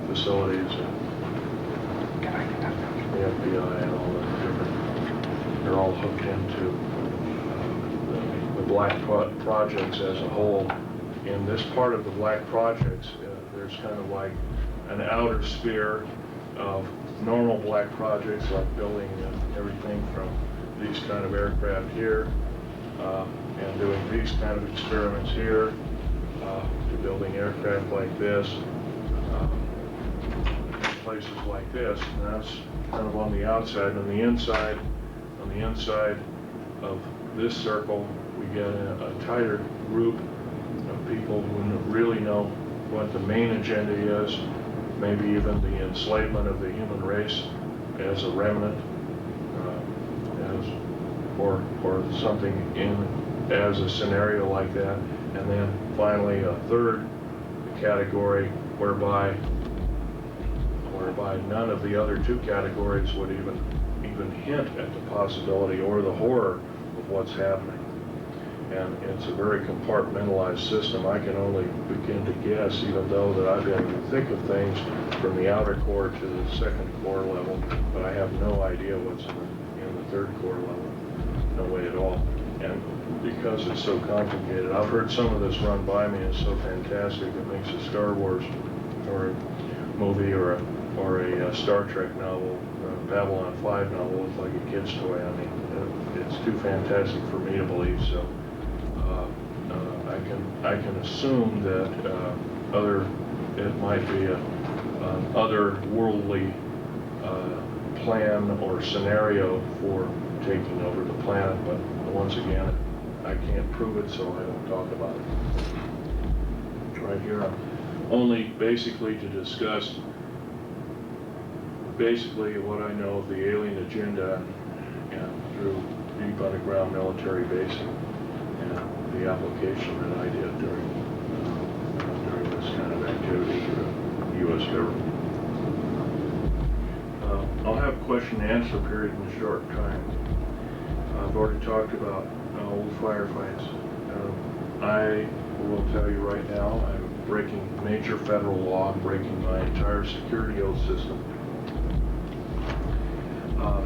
facilities, and the FBI and all the different, they're all hooked into the black projects as a whole. In this part of the black projects, there's kind of like an outer sphere of normal black projects, like building everything from these kind of aircraft here, and doing these kind of experiments here, to building aircraft like this, places like this. And that's kind of on the outside. On the inside of this circle, we get a tighter group of people who really know what the main agenda is, maybe even the enslavement of the human race as a remnant, or something as a scenario like that. And then finally a third category whereby whereby none of the other two categories would even hint at the possibility or the horror of what's happening. And it's a very compartmentalized system. I can only begin to guess, even though that I've been in the thick of things from the outer core to the second core level, but I have no idea what's in the third core level. No way at all. And because it's so complicated, I've heard some of this run by me. It's so fantastic. It makes a Star Wars or a movie or a Star Trek novel, Babylon 5 novel look like a kid's toy. I mean, it's too fantastic for me to believe. So I can assume that it might be an otherworldly plan or scenario for taking over the planet, but once again, I can't prove it, so I don't talk about it. Right here, I'm only basically to discuss basically what I know of the alien agenda and through deep underground military basing and the application that I did during this kind of activity for the U.S. government. I'll have a question and answer period in a short time. I've already talked about old firefights. I will tell you right now, I'm breaking major federal law. I'm breaking my entire security oath system.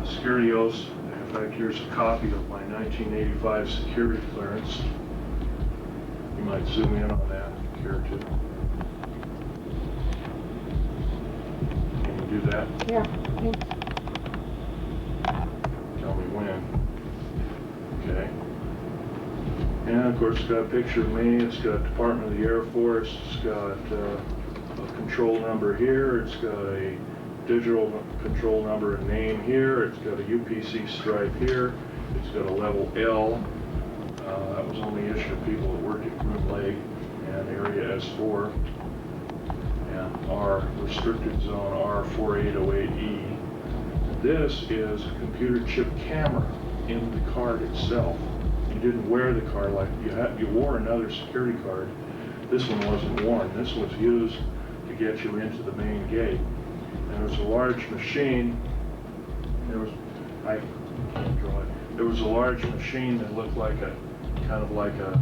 Security oaths, in fact, here's a copy of my 1985 security clearance. You might zoom in on that if you care to. Can you do that? Yeah. Tell me when. Okay. And of course, it's got a picture of me. It's got Department of the Air Force. It's got a control number here. It's got a digital control number and name here. It's got a UPC stripe here. It's got a level L. That was only issued to people that worked at Groom Lake and Area S4. And R, restricted zone R4808E. This is a computer chip camera in the card itself. You didn't wear the card like you wore another security card. This one wasn't worn. This was used to get you into the main gate. And there was a large machine. I can't draw it. There was a large machine that looked like a kind of like a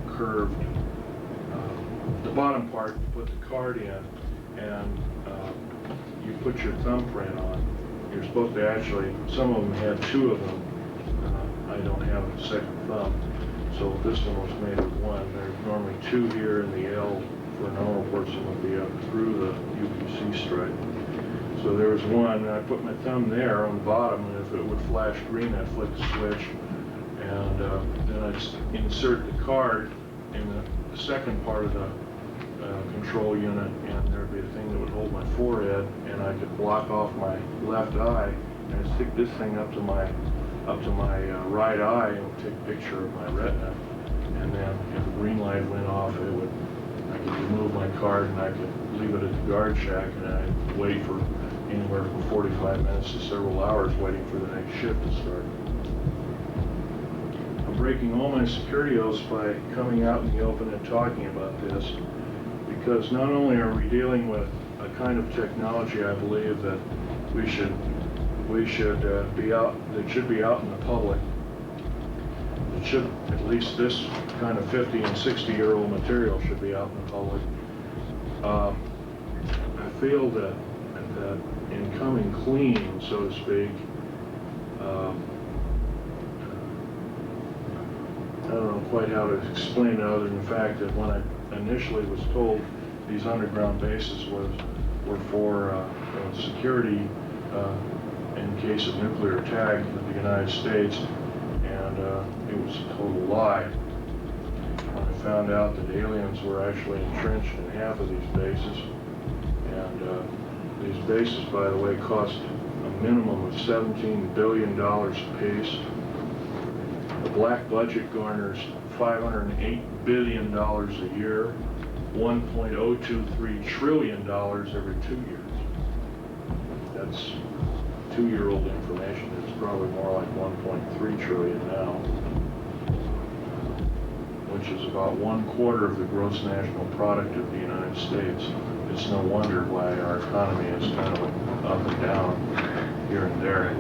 curved. The bottom part, you put the card in, and you put your thumbprint on. You're supposed to actually, some of them had two of them. I don't have a second thumb, so this one was made of one. There's normally two here, and the L for a normal person would be up through the UPC stripe. So there was one, and I put my thumb there on the bottom, and if it would flash green, I'd flick the switch, and then I'd insert the card in the second part of the control unit, and there'd be a thing that would hold my forehead, and I could block off my left eye, and I'd stick this thing up to my right eye, and it would take a picture of my retina, and then if the green light went off, I could remove my card, and I could leave it at the guard shack, and I'd wait for anywhere from 45 minutes to several hours waiting for the next shift to start. I'm breaking all my security oaths by coming out in the open and talking about this, because not only are we dealing with a kind of technology, I believe, that we should be out, that should be out in the public. It should, at least this kind of 50 and 60-year-old material should be out in the public. I feel that in coming clean, so to speak, I don't know quite how to explain it other than the fact that when I initially was told these underground bases were for security in case of nuclear attack of the United States, and it was a total lie. When I found out that aliens were actually entrenched in half of these bases, and these bases, by the way, cost a minimum of $17 billion apiece. The black budget garners $508 billion a year, $1.023 trillion every 2 years. That's 2-year-old information. It's probably more like 1.3 trillion now, which is about 1/4 of the gross national product of the United States. it's no wonder why our economy is kind of up and down here and there.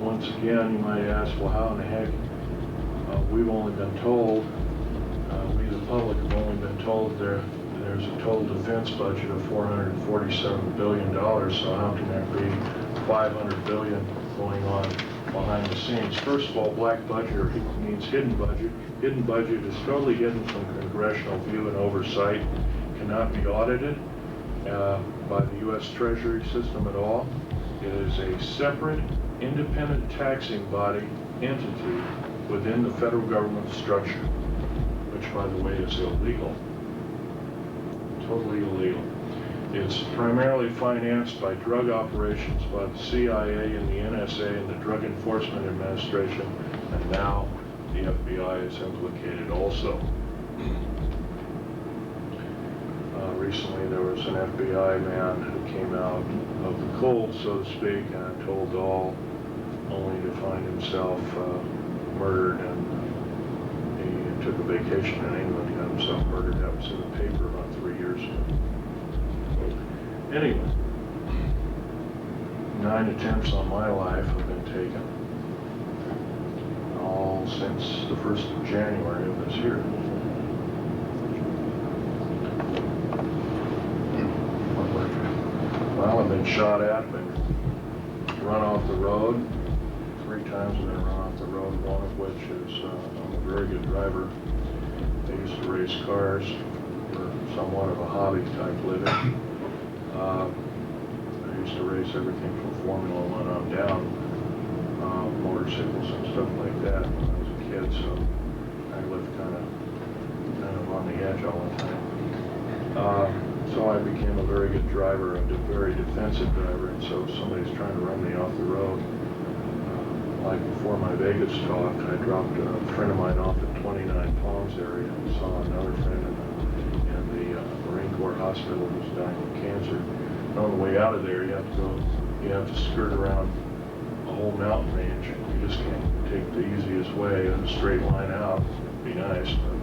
Once again, you might ask, well, how in the heck? We've only been told, we the public have only been told there's a total defense budget of $447 billion, so how can there be $500 billion going on behind the scenes? First of all, black budget means hidden budget. Hidden budget is totally hidden from congressional view and oversight, cannot be audited by the U.S. Treasury system at all. It is a separate, independent taxing body entity within the federal government structure, which, by the way, is illegal. Totally illegal. It's primarily financed by drug operations by the CIA and the NSA and the Drug Enforcement Administration, and now the FBI is implicated also. Recently there was an FBI man who came out of the cold, so to speak, and told all, only to find himself murdered, and he took a vacation in England, got himself murdered. That was in the paper about 3 years ago. Anyway, 9 attempts on my life have been taken, all since the 1st of January of this year. Well, I've been shot at, been run off the road. 3 times I've been run off the road, one of which is I'm a very good driver. I used to race cars for somewhat of a hobby type living. I used to race everything from Formula 1 on down, motorcycles and stuff like that when I was a kid, so I lived kind of on the edge all the time. So I became a very good driver, a very defensive driver, and so if somebody's trying to run me off the road, like before my Vegas talk, I dropped a friend of mine off at 29 Palms area and saw another friend in the Marine Corps hospital who was dying of cancer. And on the way out of there, you have to skirt around a whole mountain range. You just can't take the easiest way in a straight line out. It'd be nice, but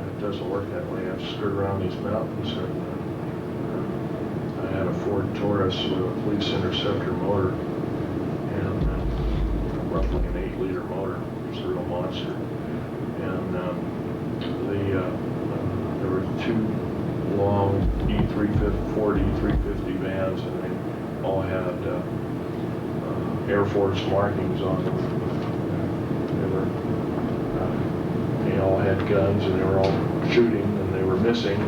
it doesn't work that way. You have to skirt around these mountains. And, I had a Ford Taurus with a police interceptor motor, and roughly an 8-liter motor. It's a real monster. And there were 2 long Ford E350 vans, and they all had Air Force markings on them. They all had guns, and they were all shooting, and they were missing.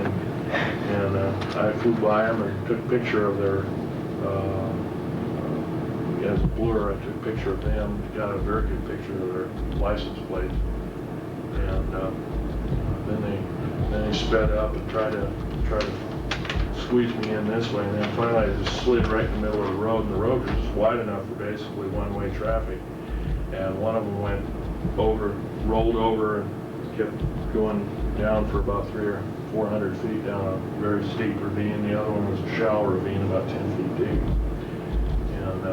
And I flew by them and took a picture of their, as a blur, I took a picture of them, got a very good picture of their license plates. And then they sped up and tried to squeeze me in this way, and then finally I just slid right in the middle of the road, and the road was just wide enough for basically one-way traffic. And one of them rolled over and kept going down for about 300 or 400 feet down a very steep ravine. The other one was a shallow ravine about 10 feet deep. And I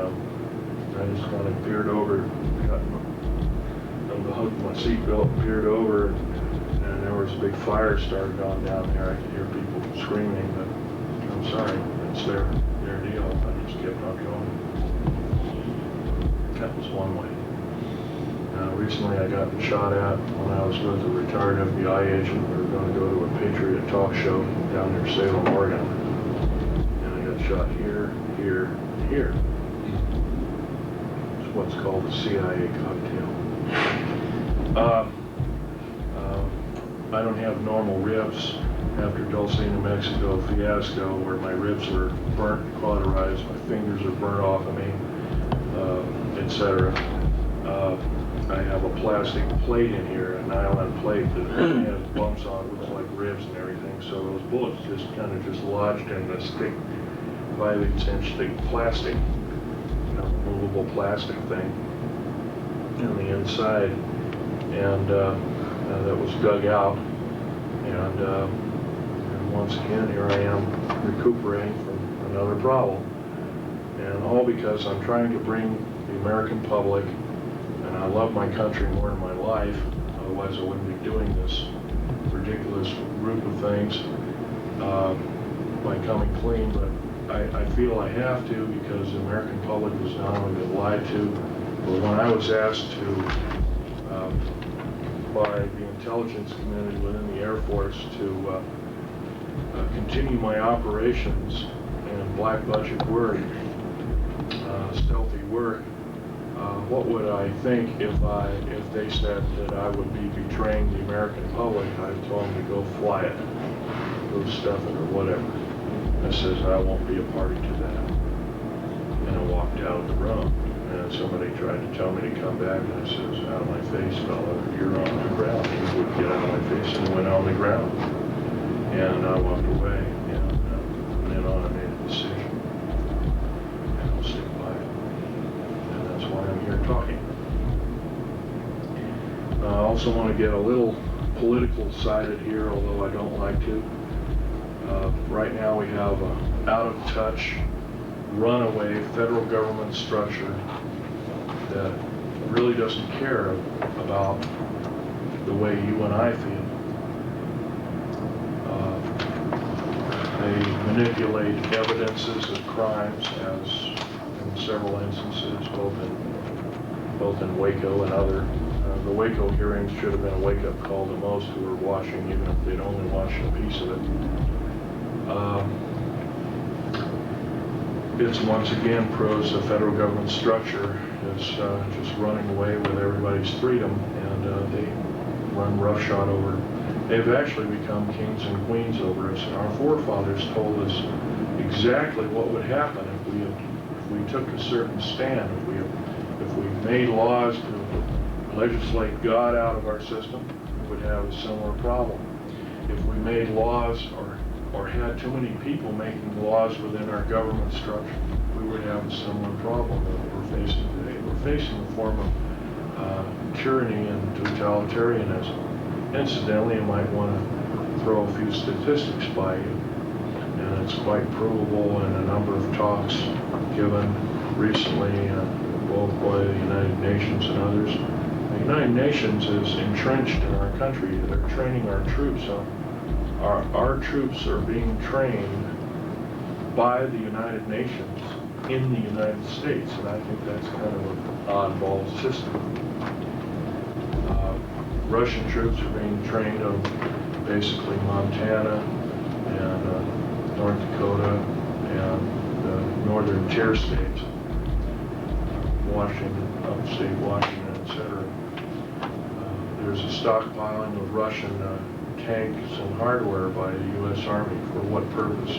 just kind of peered over, got the hook of my seatbelt, peered over, and there was a big fire started on down there. I could hear people screaming, but I'm sorry, it's their deal. I just kept on going. That was one way. Recently I got shot at when I was with a retired FBI agent. We were going to go to a Patriot talk show down near Salem, Oregon. And I got shot here, here, and here. It's what's called the CIA cocktail. I don't have normal ribs after Dulce, New Mexico fiasco, where my ribs were burnt, cauterized, my fingers are burnt off of me, etc. I have a plastic plate in here, a nylon plate that has bumps on it, looks like ribs and everything. So those bullets just kind of just lodged in this thick, 5/8" thick plastic, movable plastic thing on the inside, and that was dug out. And once again, here I am recuperating from another problem, and all because I'm trying to bring the American public. And I love my country more than my life, otherwise I wouldn't be doing this ridiculous group of things by coming clean, but I feel I have to because the American public has not only been lied to, but when I was asked to, by the intelligence community within the Air Force to continue my operations in black budget work, stealthy work, what would I think if they said that I would be betraying the American public? I told them to go fly it, go stuff it or whatever. I says I won't be a party to that. And I walked out of the room, and somebody tried to tell me to come back, and I says, out of my face, fella, you're on the ground. He would get out of my face and went on the ground. And I walked away, and from then on I made a decision. And I'll stick by it. And that's why I'm here talking. I also want to get a little political sided here, although I don't like to. Right now we have an out-of-touch, runaway federal government structure that really doesn't care about the way you and I feel. They manipulate evidences of crimes, as in several instances, both in Waco and other. The Waco hearings should have been a wake-up call to most who were watching, even if they'd only watched a piece of it. It's once again proves the federal government structure is just running away with everybody's freedom, and they run roughshod over. They've actually become kings and queens over us, and our forefathers told us exactly what would happen if we took a certain stand, if we made laws to legislate God out of our system. We would have a similar problem. If we made laws or had too many people making laws within our government structure, we would have a similar problem that we're facing today. We're facing a form of tyranny and totalitarianism. Incidentally, you might want to throw a few statistics by you, and it's quite provable in a number of talks given recently, both by the United Nations and others. The United Nations is entrenched in our country. They're training our troops on. Our troops are being trained by the United Nations in the United States, and I think that's kind of an oddball system. Russian troops are being trained on basically Montana and North Dakota and the northern tier states, Washington, upstate Washington, etc. There's a stockpiling of Russian tanks and hardware by the U.S. Army. For what purpose?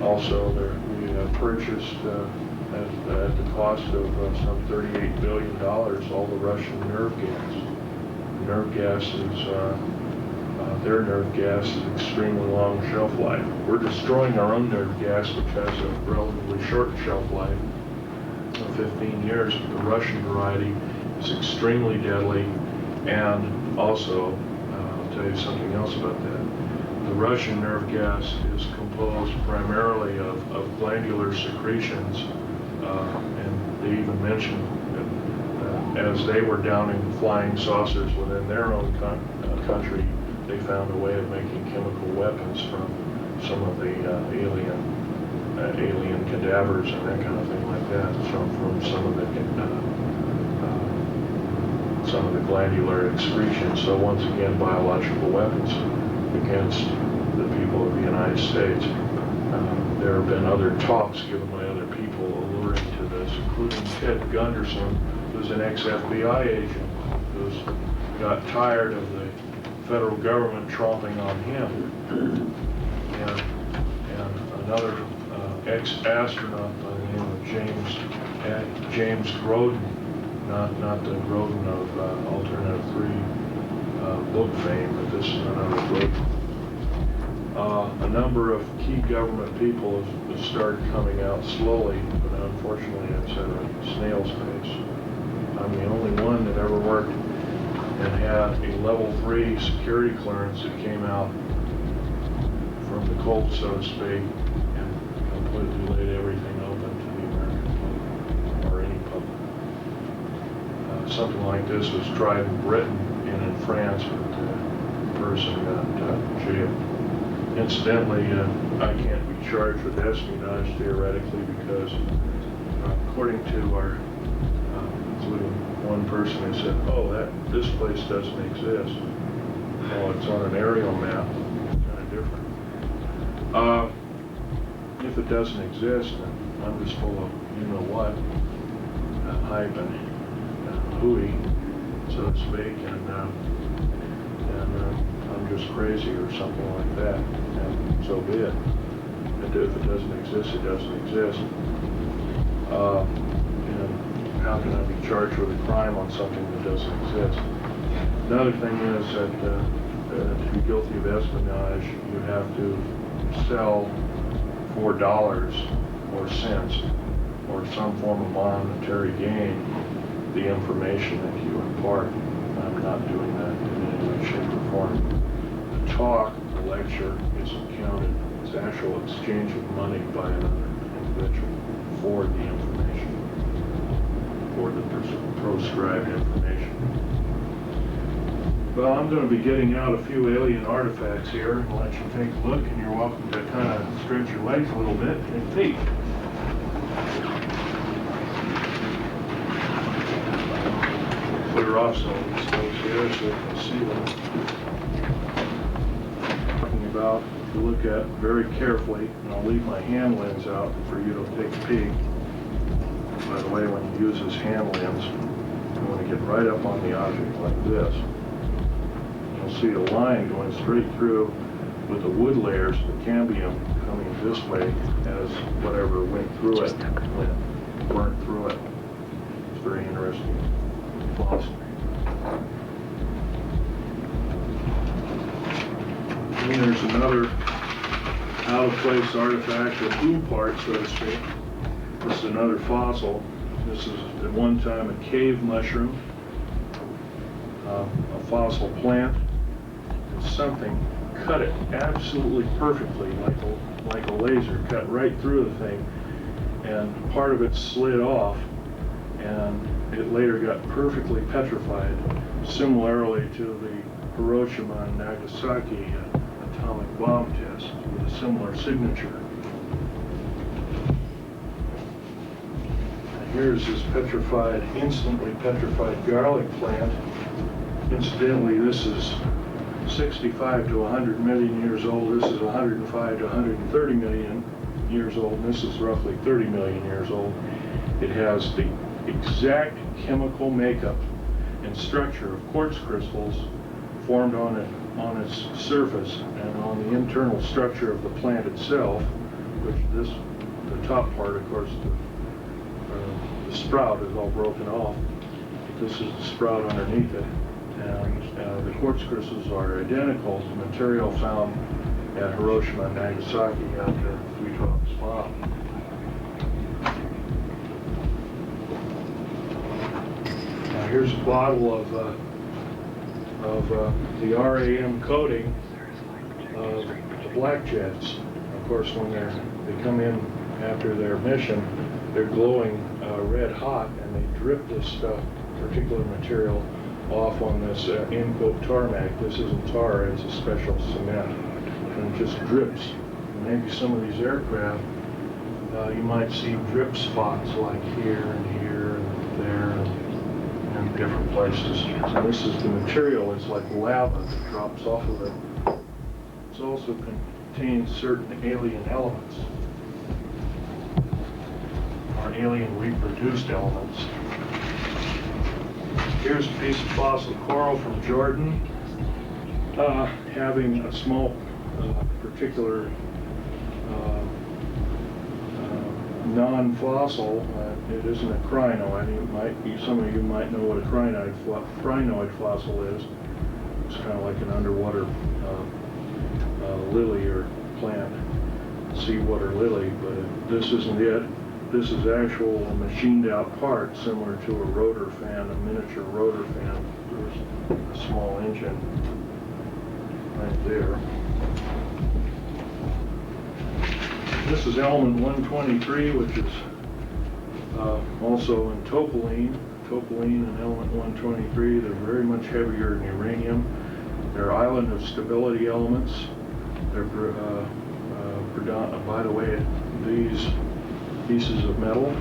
Also, we purchased at the cost of some $38 billion all the Russian nerve gas. Nerve gas is, their nerve gas is extremely long shelf life. We're destroying our own nerve gas, which has a relatively short shelf life of 15 years. The Russian variety is extremely deadly, and also, I'll tell you something else about that. The Russian nerve gas is composed primarily of glandular secretions, and they even mentioned that as they were downing flying saucers within their own country, they found a way of making chemical weapons from some of the alien cadavers and that kind of thing like that, from some of the glandular excretions. So once again, biological weapons against the people of the United States. There have been other talks given by other people alluring to this, including Ted Gunderson, who's an ex-FBI agent, who's got tired of the federal government tromping on him, and another ex-astronaut by the name of James Groden, not the Groden of Alternative 3 book fame, but this is another Groden. A number of key government people have started coming out slowly, but unfortunately it's at a snail's pace. I'm the only one that ever worked and had a level 3 security clearance that came out from the cold, so to speak, and completely laid everything open to the American public, or any public. Something like this was tried in Britain and in France, but person got jailed. Incidentally, I can't be charged with espionage theoretically because according to our, including one person who said, oh, this place doesn't exist. Well, it's on an aerial map, kind of different. If it doesn't exist, then I'm just full of you-know-what, hype and hooey, so to speak, and I'm just crazy or something like that, and so be it. And if it doesn't exist, it doesn't exist. And how can I be charged with a crime on something that doesn't exist? Another thing is that to be guilty of espionage, you have to sell for dollars or cents or some form of monetary gain the information that you impart. I'm not doing that in any way, shape, or form. The talk, the lecture, isn't counted as actual exchange of money by another individual for the information, for the proscribed information. Well, I'm going to be getting out a few alien artifacts here and let you take a look, and you're welcome to kind of stretch your legs a little bit and peek. Clear off some of these things here so you can see what I'm talking about. If you look at very carefully, and I'll leave my hand lens out for you to take a peek. By the way, when you use this hand lens, you want to get right up on the object like this. You'll see a line going straight through with the wood layers, the cambium coming this way as whatever went through it, burnt through it. It's very interesting. Awesome. And there's another out-of-place artifact, a blue part, so to speak. This is another fossil. This is at one time a cave mushroom, a fossil plant. Something cut it absolutely perfectly, like a laser, cut right through the thing, and part of it slid off, and it later got perfectly petrified, similarly to the Hiroshima and Nagasaki atomic bomb test with a similar signature. And here's this petrified, instantly petrified garlic plant. Incidentally, this is 65 to 100 million years old. This is 105 to 130 million years old. And this is roughly 30 million years old. It has the exact chemical makeup and structure of quartz crystals formed on its surface and on the internal structure of the plant itself, which the top part, of course, the sprout is all broken off. This is the sprout underneath it. And the quartz crystals are identical to material found at Hiroshima and Nagasaki after the 312 bomb. Now here's a bottle of the RAM coating of the black jets. Of course, when they come in after their mission, they're glowing red hot, and they drip this particular material off on this end coat tarmac. This isn't tar, it's a special cement, and it just drips. Maybe some of these aircraft, you might see drip spots like here and here and there and different places. So this is the material, it's like lava that drops off of it. It also contains certain alien elements, or alien reproduced elements. Here's a piece of fossil coral from Jordan, having a small particular non-fossil. It isn't a crinoid. Some of you might know what a crinoid fossil is. It's kind of like an underwater lily or plant, seawater lily, but this isn't it. This is actual machined out part similar to a rotor fan, a miniature rotor fan. There's a small engine right there. This is element 123, which is also in topaline. Topaline and element 123, they're very much heavier than uranium. They're island of stability elements. They're, by the way, these pieces of metal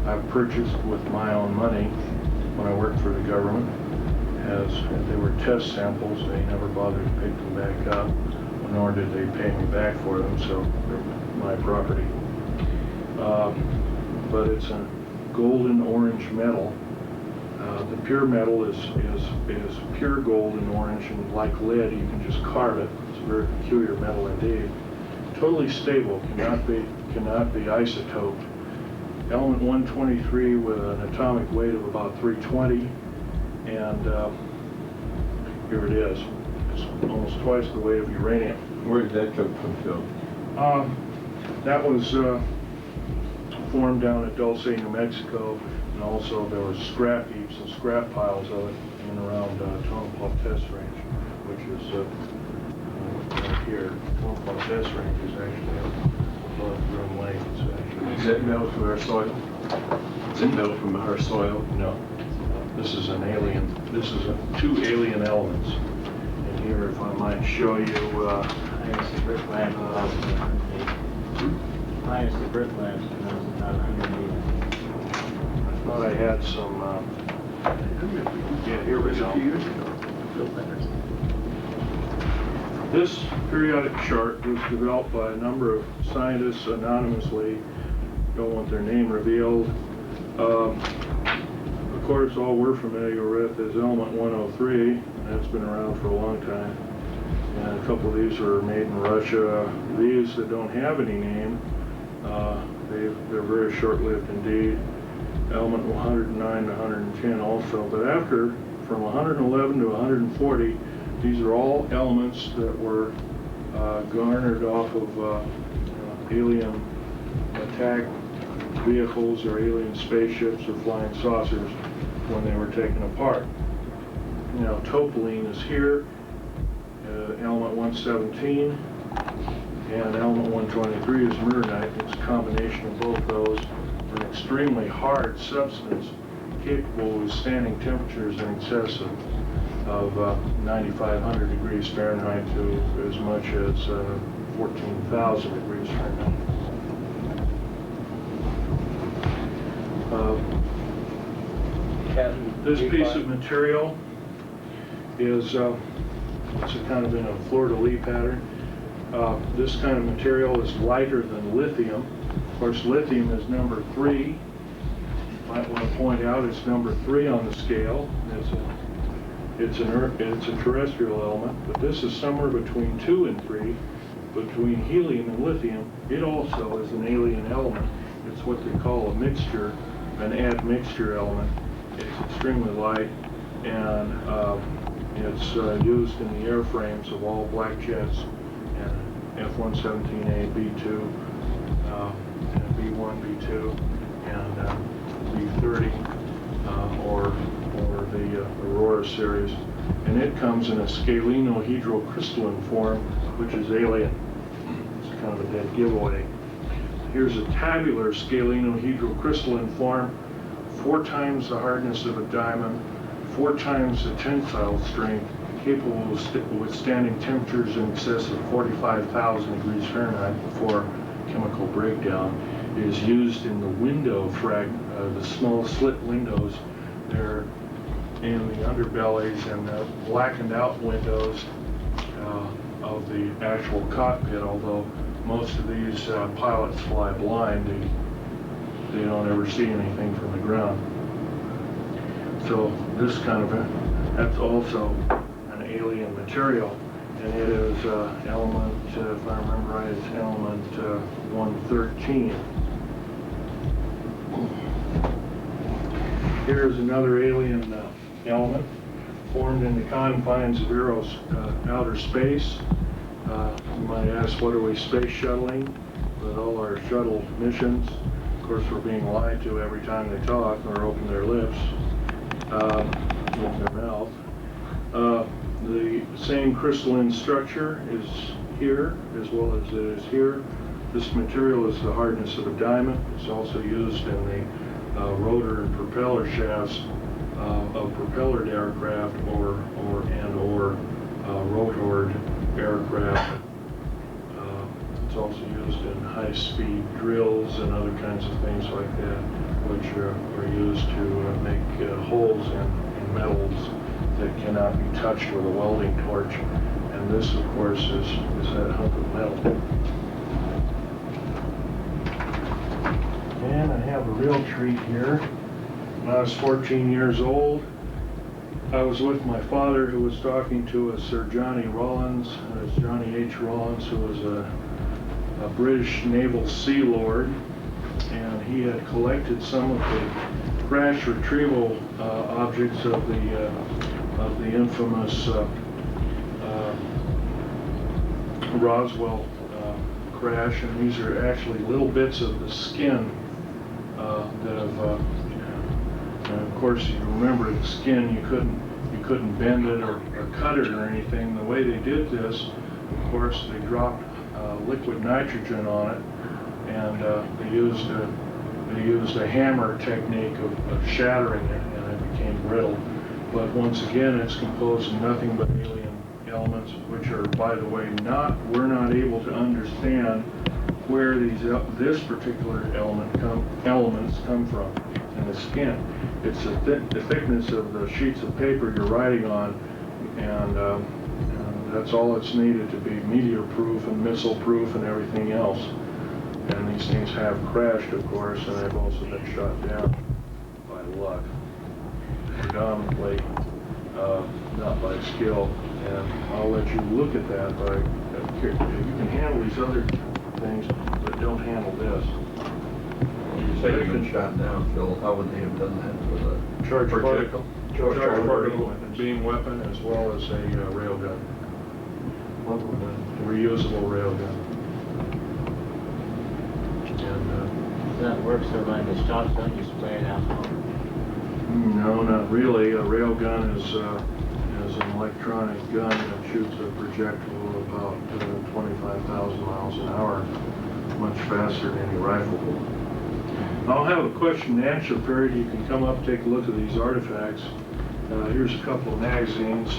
I've purchased with my own money when I worked for the government. As they were test samples, they never bothered to pick them back up, nor did they pay me back for them, so they're my property. But it's a golden orange metal. The pure metal is pure gold and orange, and like lead, you can just carve it. It's a very peculiar metal indeed. Totally stable, cannot be isotoped. Element 123 with an atomic weight of about 320, and here it is. It's almost twice the weight of uranium. Where did that come from, Phil? That was formed down at Dulce, New Mexico, and also there were scrap heaps and scrap piles of it in and around Tonopah Test Range, which is right here. Tonopah Test Range is actually above Groom Lake. It's actually. Is that metal from our soil? Is it metal from our soil? No. This is an alien. This is two alien elements. And here, if I might show you. Minus the brick lamp, minus the brick lamps, and that was about 180. I thought I had some. Yeah, here we go. This periodic chart was developed by a number of scientists anonymously. Don't want their name revealed. Of course, all we're familiar with is element 103, and that's been around for a long time. And a couple of these are made in Russia. These that don't have any name, they're very short-lived indeed. Element 109 to 110 also, but after, from 111 to 140, these are all elements that were garnered off of alien attack vehicles or alien spaceships or flying saucers when they were taken apart. Now, topaline is here, element 117, and element 123 is murnite. It's a combination of both those. An extremely hard substance capable of withstanding temperatures in excess of 9,500 degrees Fahrenheit to as much as 14,000 degrees Fahrenheit. This piece of material is it's a kind of in a fleur-de-lis pattern. This kind of material is lighter than lithium. Of course, lithium is number 3. Might want to point out it's number 3 on the scale. It's a terrestrial element, but this is somewhere between 2 and 3, between helium and lithium. It also is an alien element. It's what they call a mixture, an admixture element. It's extremely light, and it's used in the airframes of all black jets and F-117A, B-2, and B-1, B-2, and B-30, or the Aurora series. And it comes in a scalenohedrocrystalline form, which is alien. It's kind of a dead giveaway. Here's a tabular scalenohedrocrystalline form, 4 times the hardness of a diamond, 4 times the tensile strength, capable of withstanding temperatures in excess of 45,000 degrees Fahrenheit before chemical breakdown. It is used in the window the small slit windows there in the underbellies and the blackened out windows of the actual cockpit, although most of these pilots fly blind. They don't ever see anything from the ground. So this kind of that's also an alien material, and it is element, if I remember right, it's element 113. Here's another alien element formed in the confines of outer space. You might ask, what are we space shuttling with all our shuttle missions? Of course, we're being lied to every time they talk or open their lips with their mouth. The same crystalline structure is here as well as it is here. This material is the hardness of a diamond. It's also used in the rotor and propeller shafts of propellered aircraft or rotored aircraft. It's also used in high-speed drills and other kinds of things like that, which are used to make holes in metals that cannot be touched with a welding torch. And this, of course, is that hunk of metal. And I have a real treat here. When I was 14 years old, I was with my father, who was talking to a Sir Johnny Rawlins. It's Johnny H. Rawlins, who was a British naval sea lord, and he had collected some of the crash retrieval objects of the infamous Roswell crash, and these are actually little bits of the skin that have. And of course, you remember the skin, you couldn't bend it or cut it or anything. The way they did this, of course, they dropped liquid nitrogen on it, and they used a hammer technique of shattering it, and it became brittle. But once again, it's composed of nothing but alien elements, which are, by the way, we're not able to understand where this particular elements come from in the skin. It's the thickness of the sheets of paper you're writing on, and that's all it's needed to be meteor-proof and missile-proof and everything else. And these things have crashed, of course, and they've also been shot down by luck, predominantly not by skill. And I'll let you look at that, but you can handle these other things, but don't handle this. You say you've been shot down, Phil. How would they have done that with a Charge projectile? Charge particle beam weapon, as well as a railgun. A reusable railgun. And That works, so when the shot's done, you spray it out. no, not really. A railgun is an electronic gun that shoots a projectile about 25,000 miles an hour, much faster than any rifle will. I'll have a question and answer period. You can come up, take a look at these artifacts. Here's a couple of magazines.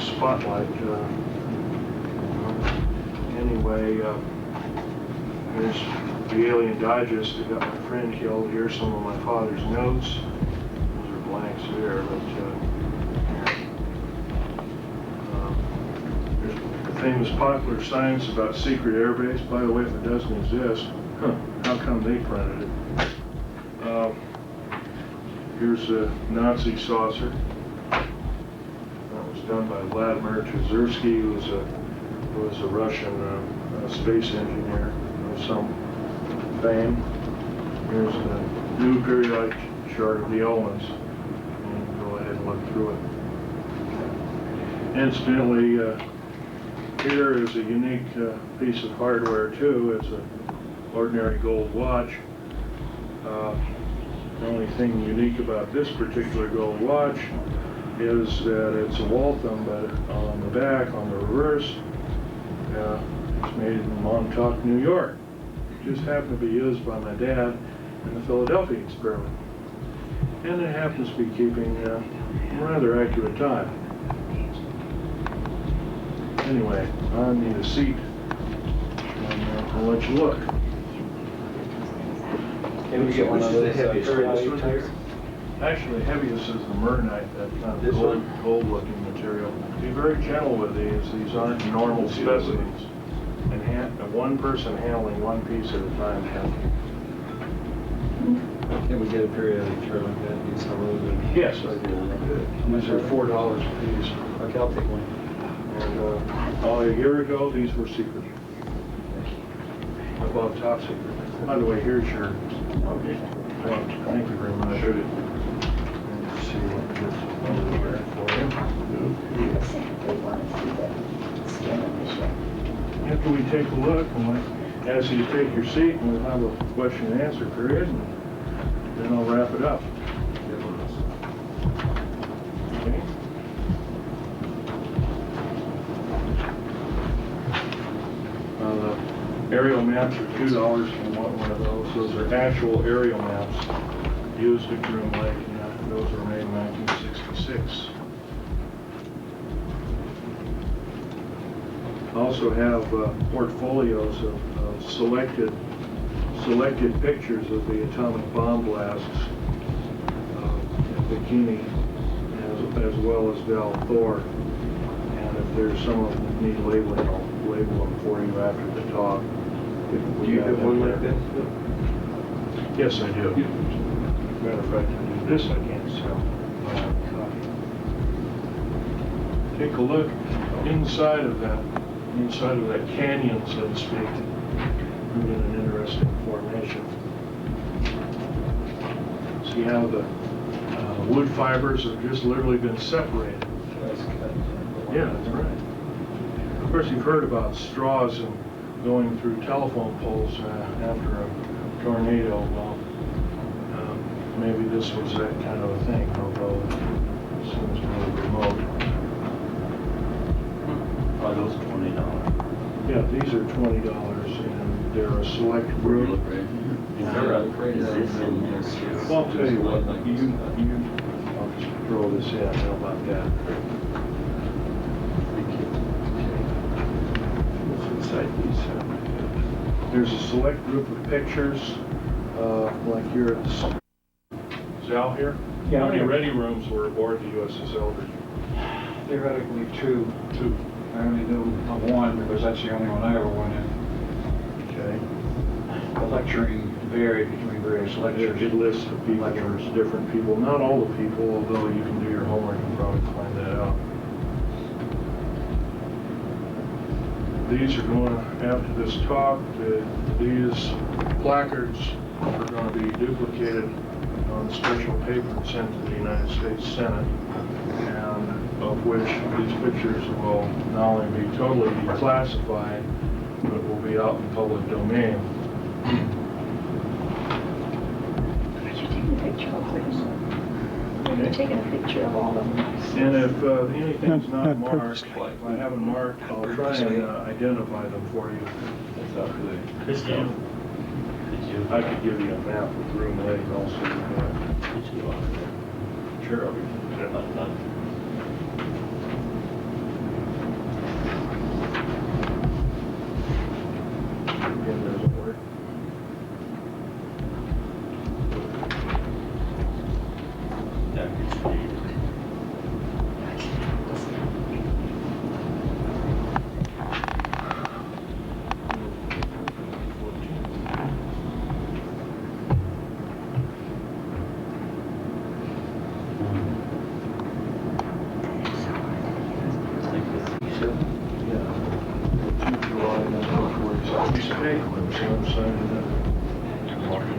Spotlight. Anyway, here's the Alien Digest that got my friend killed. Here's some of my father's notes. Those are blanks there, but there's the famous popular science about secret airbase. By the way, if it doesn't exist, how come they printed it? Here's a Nazi saucer. That was done by Vladimir Cherzerski, who was a Russian space engineer of some fame. Here's the new periodic chart of the elements. And go ahead and look through it. Incidentally, here is a unique piece of hardware too. It's an ordinary gold watch. The only thing unique about this particular gold watch is that it's a Waltham, but on the back, on the reverse, it's made in Montauk, New York. It just happened to be used by my dad in the Philadelphia experiment. And it happens to be keeping a rather accurate time. Anyway, I need a seat, and I'll let you look. Can we get one of those periodic types? Actually, heaviest is the Mernite, that kind of This one? gold-looking material. Be very gentle with these. These aren't normal specimens. And one person handling one piece at a time. Can we get a periodic chart like that? Need some of those? Yes, I do. These are $4 a piece. Okay, I'll take one. And a year ago, these were secret. Above top secret. By the way, here's your. Okay. Thank you very much. Let me see what this over there for They want to see the skin of the ship. you. After we take a look, and ask you to take your seat, and we'll have a question and answer period, and then I'll wrap it up. Okay. The aerial maps are $2 for one of those. Those are actual aerial maps used at Groom Lake, and those were made in 1966. Also have portfolios of selected pictures of the atomic bomb blasts at Bikini, as well as Val Thor. And if there's some of them that need labeling, I'll label them for you after the talk. Do you have one like that? Yes, I do. Matter of fact, I do this, I can't sell. Take a look inside of that canyon, so to speak. In an interesting formation. See how the wood fibers have just literally been separated. Yeah, that's right. Of course, you've heard about straws and going through telephone poles after a tornado. Well, maybe this was that kind of a thing, although it seems really remote. Are those $20? Yeah, these are $20, and they're a select group. Is this in this? Well, I'll tell you what, I'll just throw this in, how about that? What's inside these? There's a select group of pictures, like here at the Zal here. Yeah, How many okay. ready rooms were aboard the USS Eldridge? Theoretically, two. Two. I only knew of one because that's the only one I ever went in. Okay. The lecturing varied between various lectures. It lists the people, there's different people, not all the people, although you can do your homework and probably find that out. These are going, after this talk, these placards are going to be duplicated on special paper and sent to the United States Senate, and of which these pictures will not only be totally declassified, but will be out in public domain. Could you take a picture of this? Have you taken a picture of all of them? And if anything's not marked, if I haven't marked, I'll try and identify them for you. Christian, I could give you a map of Groom Lake also. Sure, I'll be. Again, doesn't work.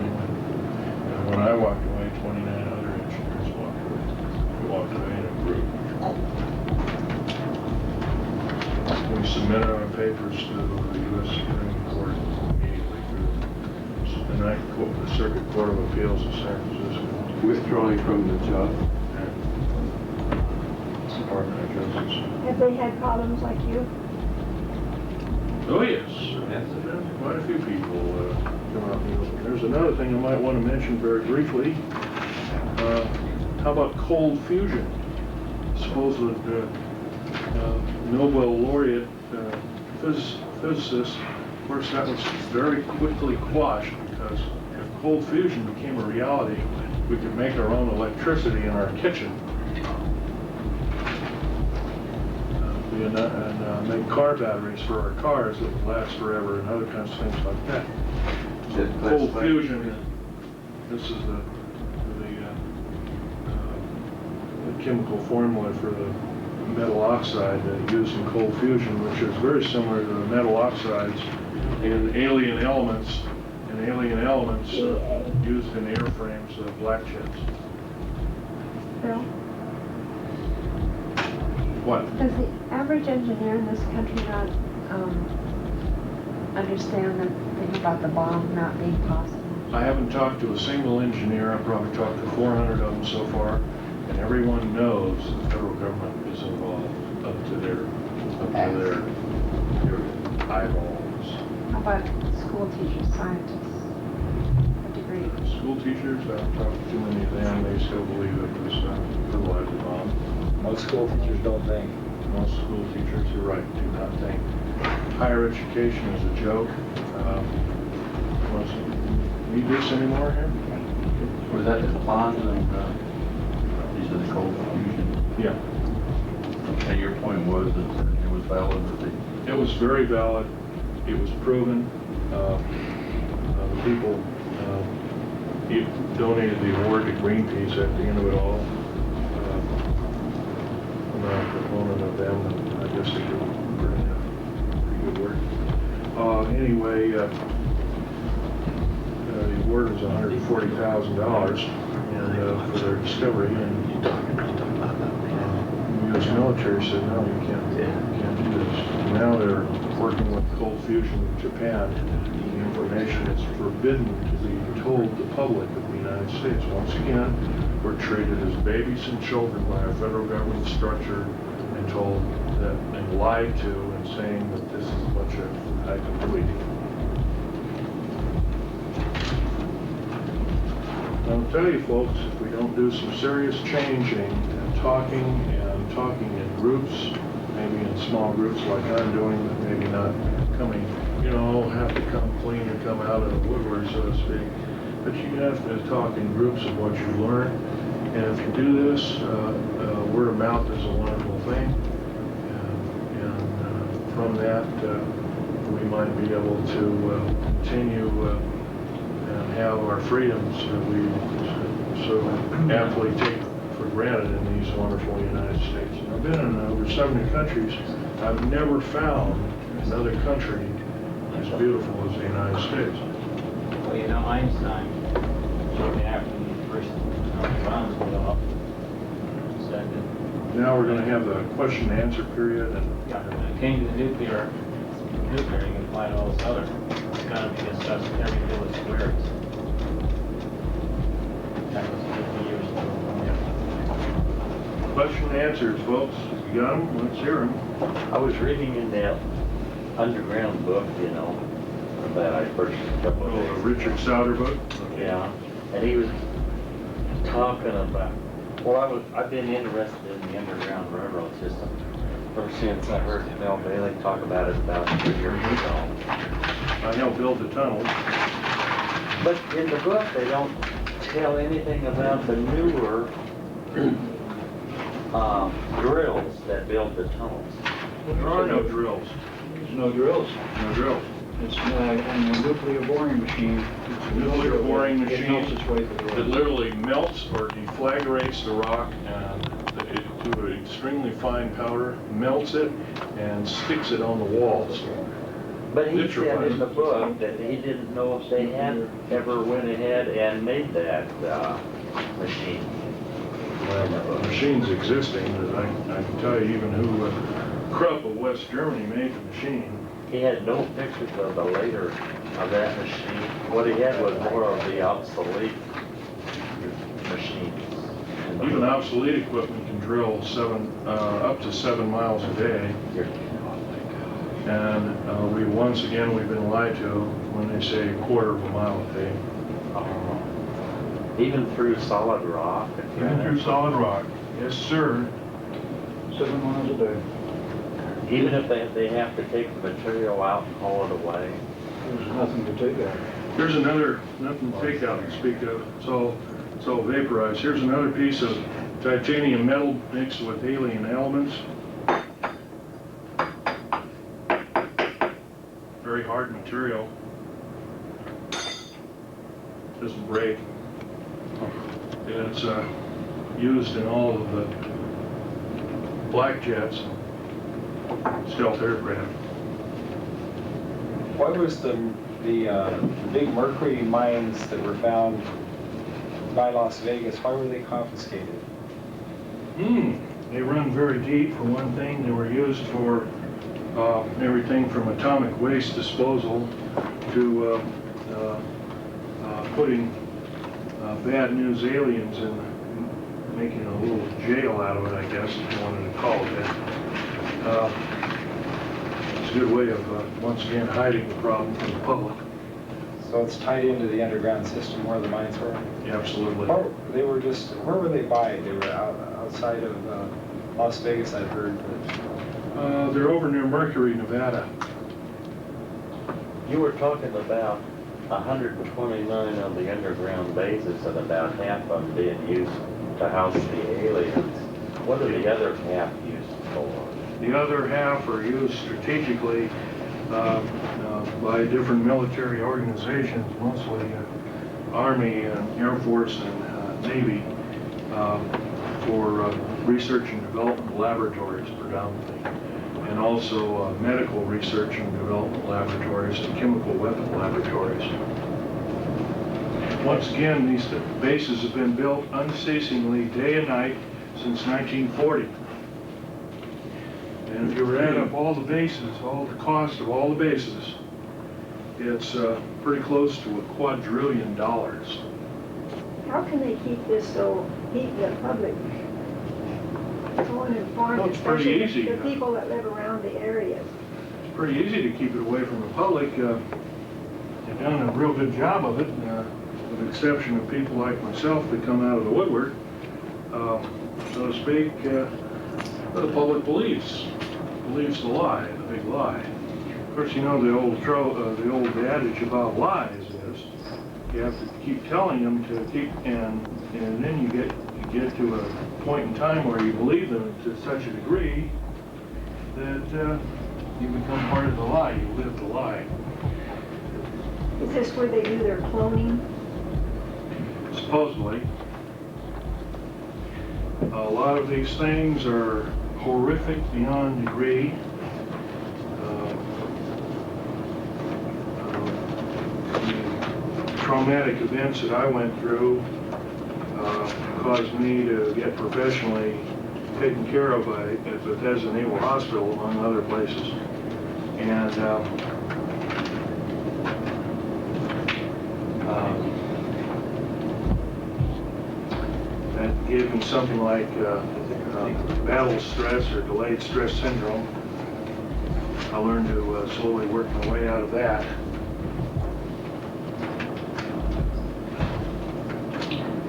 When I walked away, 29 other engineers walked away in a group. We submitted our papers to the U.S. Supreme Court immediately through the Circuit Court of Appeals of San Francisco. Withdrawing from the job. Department of Justice. Have they had problems like you? Oh, yes. Quite a few people come out and use it. There's another thing I might want to mention very briefly. How about cold fusion? Supposed Nobel laureate physicist, of course, that was very quickly quashed because if cold fusion became a reality, we could make our own electricity in our kitchen. And make car batteries for our cars that would last forever and other kinds of things like that. Cold fusion, this is the chemical formula for the metal oxide used in cold fusion, which is very similar to the metal oxides in alien elements used in airframes of black jets. Bill, What? does the average engineer in this country not understand the thing about the bomb not being possible? I haven't talked to a single engineer. I've probably talked to 400 of them so far, and everyone knows the federal government is involved up to their eyeballs. How about school teachers, scientists? What degree? School teachers, I haven't talked to too many of them. They still believe it was a fertilizer bomb. Most school teachers don't think. Most school teachers, you're right, do not think. higher education is a joke. Need this anymore here? Was that the bonds and, these are the cold fusion? Yeah. And your point was that it was valid, that It was very valid. It was proven. The people donated the award to Greenpeace at the end of it all. I'm not a proponent of them, and I guess they do pretty good work. Anyway, the award was $140,000 and for their discovery, and the U.S. military said, no, you can't do this. Now they're working with cold fusion with Japan. The information is forbidden to be told the public of the United States. Once again, we're treated as babies and children by our federal government structure and told that and lied to and saying that this is a bunch of hyperbole. I'll tell you folks, if we don't do some serious changing and talking in groups, maybe in small groups like I'm doing, but maybe not coming, have to come clean and come out of the woodwork, so to speak. But you have to talk in groups of what you learn. And if you do this, word of mouth is a wonderful thing. And from that, we might be able to continue and have our freedoms that we so aptly take for granted in these wonderful United States. And I've been in over 70 countries. I've never found another country as beautiful as the United States. Well, Einstein, shortly after the first rounds went off, said that Now we're going to have the question and answer period. when it came to the nuclear, you can apply to all this other. It's got to be discussed every village square. That was 50 years ago. Question and answers, folks. You got them? Let's hear them. I was reading in that underground book, that I purchased a couple of Oh, days. Richard Sauter book? Yeah, and he was talking about, I've been interested in the underground railroad system ever since I heard Mel Bailey talk about it about 3 years ago. I helped build the tunnel. But in the book, they don't tell anything about the newer drills that build the tunnels. There are no drills. There's no drills. No drills. It's a nuclear boring machine. It's a nuclear boring It machine melts its way through the that rock. literally melts or deflagrates the rock and to an extremely fine powder, melts it, and sticks it on the walls. But he said in the book that he didn't know if they had ever went ahead and made that machine. Well, machines existing, but I can tell you even who Krupp of West Germany made the machine. He had no pictures of the later of that machine. What he had was more of the obsolete machines. Even obsolete equipment can drill up to 7 miles a day. And we've been lied to when they say 1/4 mile a day. Even through solid rock. Even through solid rock. Yes, sir. 7 miles a day. Even if they have to take the material out and haul it away. There's nothing to take out. Here's nothing to take out and speak of. It's all vaporized. Here's another piece of titanium metal mixed with alien elements. Very hard material. Doesn't break. And it's used in all of the black jets, stealth aircraft. Why was the big mercury mines that were found by Las Vegas, why were they confiscated? They run very deep, for one thing. They were used for everything from atomic waste disposal to putting bad news aliens in, making a little jail out of it, I guess, if you wanted to call it that. It's a good way of, once again, hiding the problem from the public. So it's tied into the underground system where the mines were? Absolutely. Where were they by? They were outside of Las Vegas, I've heard. They're over near Mercury, Nevada. You were talking about 129 of the underground bases and about half of them being used to house the aliens. What are the other half used for? The other half are used strategically by different military organizations, mostly Army and Air Force and Navy, for research and development laboratories predominantly, and also medical research and development laboratories and chemical weapon laboratories. Once again, these bases have been built unceasingly day and night since 1940. And if you were to add up all the bases, all the cost of all the bases, it's pretty close to $2 quadrillion. How can they keep this so, keep the public so uninformed, Well, it's pretty especially easy. the people that live around the areas? It's pretty easy to keep it away from the public. They've done a real good job of it, with the exception of people like myself that come out of the woodwork, so to speak. But the public believes the lie, the big lie. Of course, you know the old adage about lies is you have to keep telling them to keep, and then you get to a point in time where you believe them to such a degree that you become part of the lie. You live the lie. Is this where they do their cloning? Supposedly. A lot of these things are horrific beyond degree. The traumatic events that I went through caused me to get professionally taken care of at Bethesda Naval Hospital, among other places. And that gave me something like battle stress or delayed stress syndrome. I learned to slowly work my way out of that.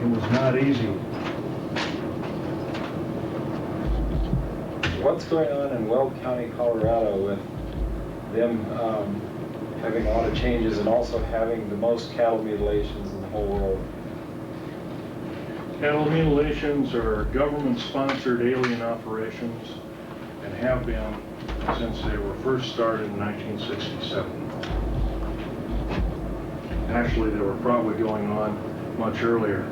It was not easy. What's going on in Weld County, Colorado with them having a lot of changes and also having the most cattle mutilations in the whole world? Cattle mutilations are government-sponsored alien operations and have been since they were first started in 1967. Actually, they were probably going on much earlier.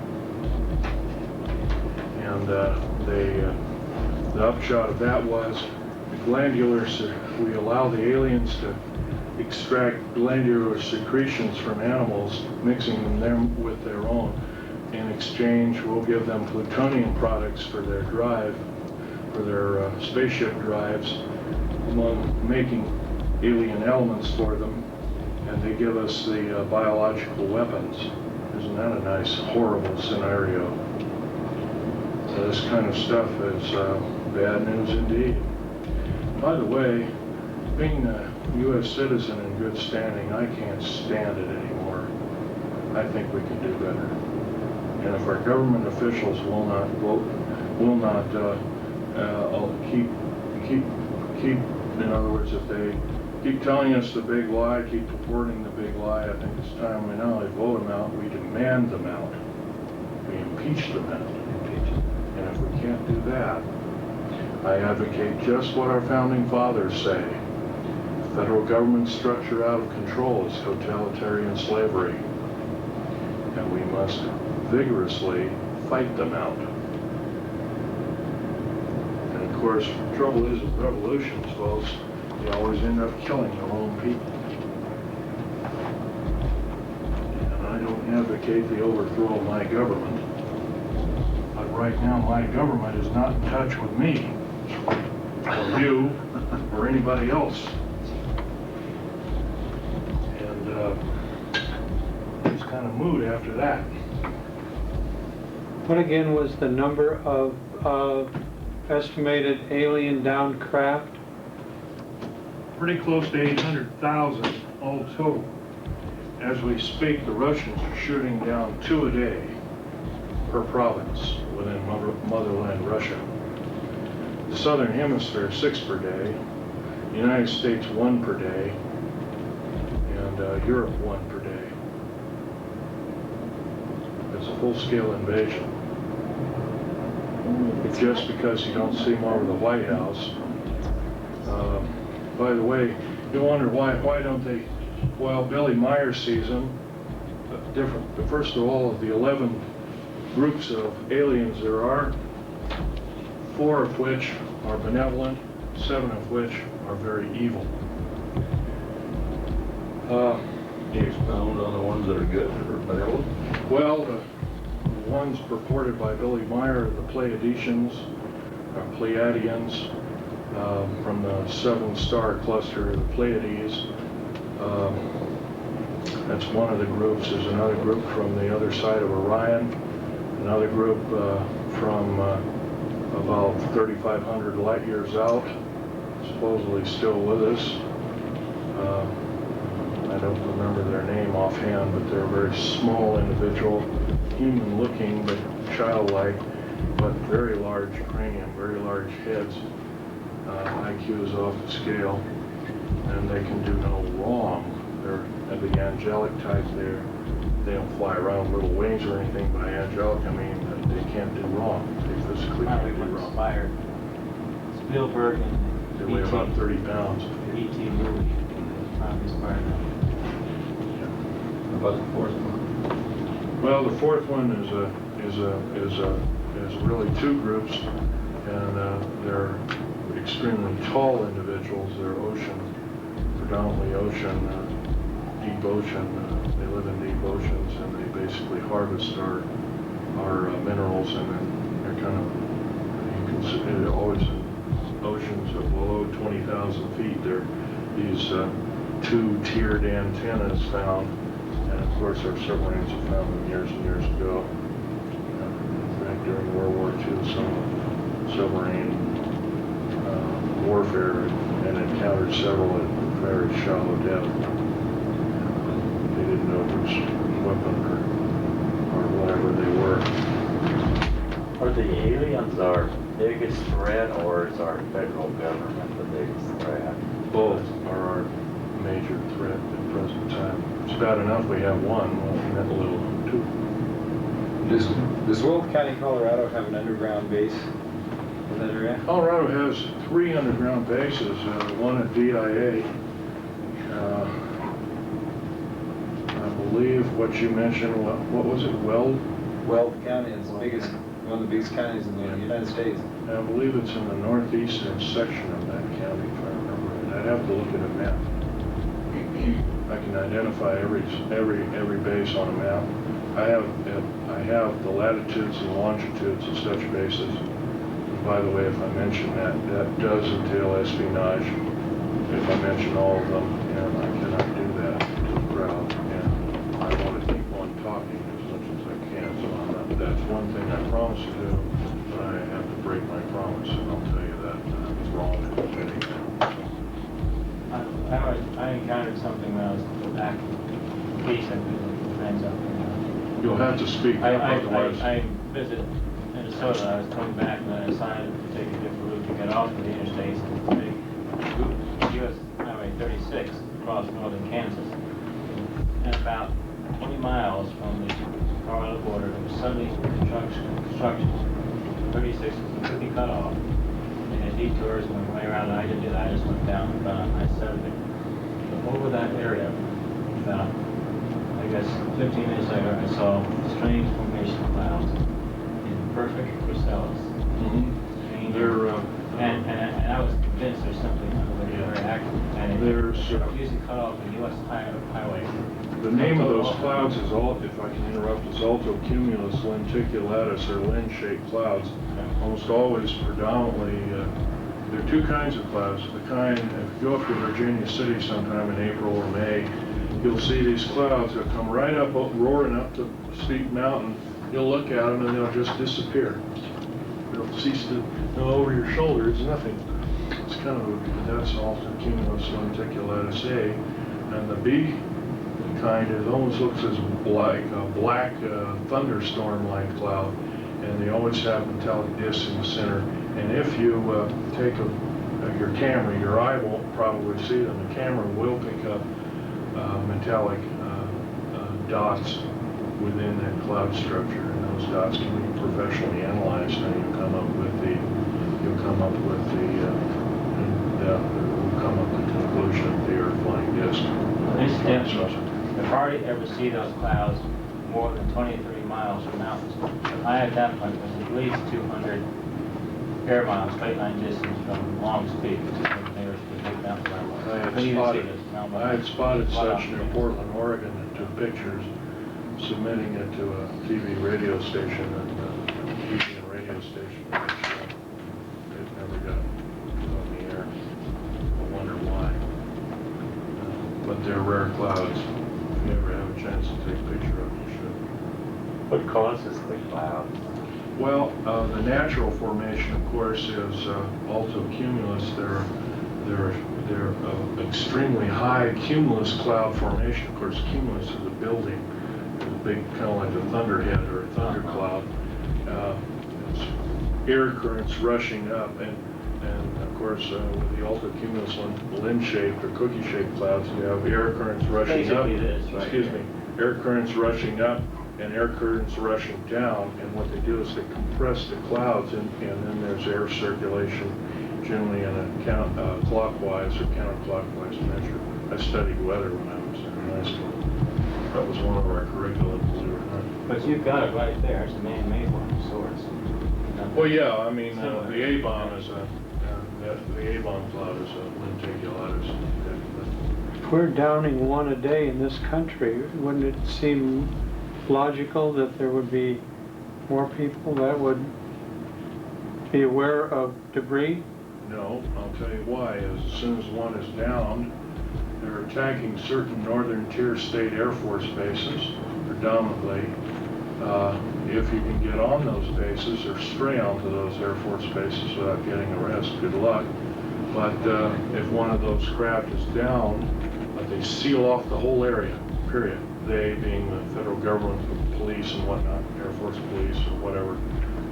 And the upshot of that was the glandulars, we allow the aliens to extract glandular secretions from animals, mixing them with their own. In exchange, we'll give them plutonium products for their drive, for their spaceship drives, among making alien elements for them, and they give us the biological weapons. Isn't that a nice, horrible scenario? This kind of stuff is bad news indeed. By the way, being a U.S. citizen in good standing, I can't stand it anymore. I think we can do better. And if our government officials will not keep, in other words, if they keep telling us the big lie, keep purporting the big lie, I think it's time we not only vote them out, we demand them out. We impeach them out. And if we can't do that, I advocate just what our founding fathers say. The federal government structure out of control is totalitarian slavery. And we must vigorously fight them out. And of course, the trouble is with revolutions, folks, they always end up killing their own people. And I don't advocate the overthrow of my government. But right now, my government is not in touch with me, or you, or anybody else. And it's kind of mood after that. What again was the number of estimated alien downed craft? Pretty close to 800,000 all total. As we speak, the Russians are shooting down 2 a day per province within motherland Russia. The Southern Hemisphere, 6 per day. The United States, 1 per day. And Europe 1 per day. It's a full-scale invasion. Just because you don't see them over the White House. By the way, you wonder why don't they, well, Billy Meyer sees them different. First of all, of the 11 groups of aliens there are, 4 of which are benevolent, 7 of which are very evil. Can you expound on the ones that are good or benevolent? Well, the ones purported by Billy Meyer, the Pleiadians, Pleiadians, from the 7-star cluster, the Pleiades. That's one of the groups. There's another group from the other side of Orion, another group from about 3,500 light years out, supposedly still with us. I don't remember their name offhand, but they're a very small individual, human-looking but childlike, but very large cranium, very large heads. IQ is off the scale, and they can do no wrong. They're the angelic type. They don't fly around with little wings or anything. By angelic, I mean that they can't do wrong. They physically Probably can't do what wrong. inspired Spielberg They and weigh about 30 pounds. E.T. movie. Probably inspired that. About the fourth one? Well, the fourth one is really 2 groups, and they're extremely tall individuals. They're predominantly ocean, deep ocean. They live in deep oceans, and they basically harvest our minerals, and then they're kind of, you can see, they're always in oceans of below 20,000 feet. There are these 2-tiered antennas found, and of course our submarines have found them years and years ago. In fact, during World War II, some submarine warfare and encountered several at very shallow depth. They didn't know which weapon or whatever they were. Are the aliens our biggest threat, or is our federal government the biggest threat? Both are our major threat at the present time. It's bad enough we have one, well, that little 2. Does Wolf County, Colorado have an underground base in that area? Colorado has 3 underground bases, one at DIA. I believe what you mentioned, what was it, Weld? Weld County is the biggest, one of the biggest counties in the United States. I believe it's in the northeastern section of that county, if I remember right. I'd have to look at a map. I can identify every base on a map. I have the latitudes and longitudes of such bases. And by the way, if I mention that does entail espionage. If I mention all of them, and I cannot do that to the crowd, and I want to keep on talking as much as I can. So that's one thing I promise to do, but I have to break my promise, and I'll tell you that it's wrong in admitting that. I encountered something when I was back in police and with friends up there. You'll have to speak up, otherwise. I visited Minnesota. I was coming back and I decided to take a different route to get off of the interstates and take US Highway 36 across northern Kansas. And about 20 miles from the Colorado border, there was suddenly construction. 36 was completely cut off. They had detours and went way around, and I didn't do that. I just went down and found I settled it. But over that area, about, I guess, 15 minutes later, I saw strange formation clouds in perfect chrysalis. Mhm. And I was convinced there's something very active. And There's usually cut off the U.S. highway. the name of those clouds is if I can interrupt, is altocumulus lenticulatus, or lens-shaped clouds. Almost always predominantly, there are 2 kinds of clouds. The kind, if you go up to Virginia City sometime in April or May, you'll see these clouds that come right up, roaring up the steep mountain. You'll look at them and they'll just disappear. They'll cease to go over your shoulder. It's nothing. It's kind of, that's altocumulus lenticulatus A. And the B kind, it almost looks as like a black thunderstorm-like cloud. And they always have metallic discs in the center. And if you take your camera, your eye won't probably see them. The camera will pick up metallic dots within that cloud structure, and those dots can be professionally analyzed, and you'll come up with the we'll come up with the conclusion that they are flying discs. If hardly ever see those clouds more than 23 miles from mountains. I identified it was at least 200 air miles, straight line distance from Long's Peak, which is the nearest big mountain around. I had spotted such near Portland, Oregon, and took pictures, submitting it to a TV radio station and TV and radio station, which they've never got on the air. I wonder why. But they're rare clouds. If you ever have a chance to take a picture of them, you should. What causes the clouds? Well, the natural formation, of course, is altocumulus. They're extremely high cumulus cloud formation. Of course, cumulus is a building. It's a big, kind of like a thunderhead or a thundercloud. It's air currents rushing up, and of course, with the altocumulus lens-shaped or cookie-shaped clouds, you have air currents rushing up. Air currents rushing up and air currents rushing down, and what they do is they compress the clouds, and then there's air circulation, generally in a clockwise or counterclockwise measure. I studied weather when I was in high school. That was one of our curriculum, believe it or not. But you've got it right there. It's a man-made one of sorts. Well, yeah, I mean, the A-bomb is the A-bomb cloud is a lenticulatus. If we're downing one a day in this country, wouldn't it seem logical that there would be more people that would be aware of debris? No, I'll tell you why. As soon as one is downed, they're attacking certain northern tier state Air Force bases, predominantly. If you can get on those bases or stray onto those Air Force bases without getting arrested, good luck. But if one of those craft is down, they seal off the whole area, period. They being the federal government, police and whatnot, Air Force police or whatever,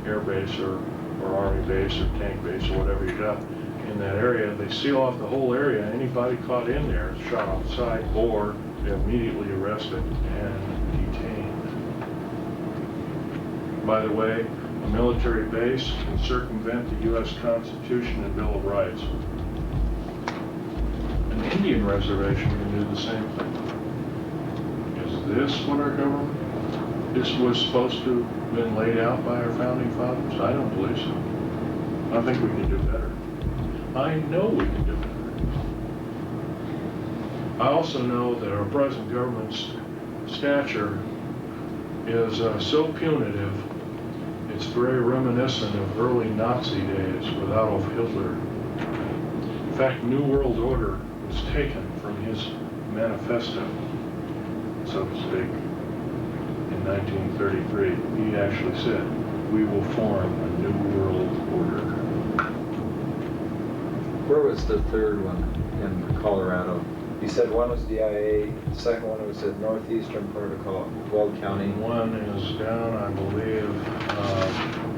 air base or army base or tank base or whatever you got in that area, they seal off the whole area. Anybody caught in there is shot on sight or they're immediately arrested and detained. By the way, a military base can circumvent the U.S. Constitution and Bill of Rights. An Indian reservation can do the same thing. Is this what our government was supposed to have been laid out by our founding fathers? I don't believe so. I think we can do better. I know we can do better. I also know that our present government's stature is so punitive, it's very reminiscent of early Nazi days with Adolf Hitler. In fact, New World Order was taken from his manifesto, so to speak, in 1933. He actually said, "We will form a New World Order." Where was the third one in Colorado? You said one was DIA, the second one was the northeastern part of Weld County. One is down, I believe,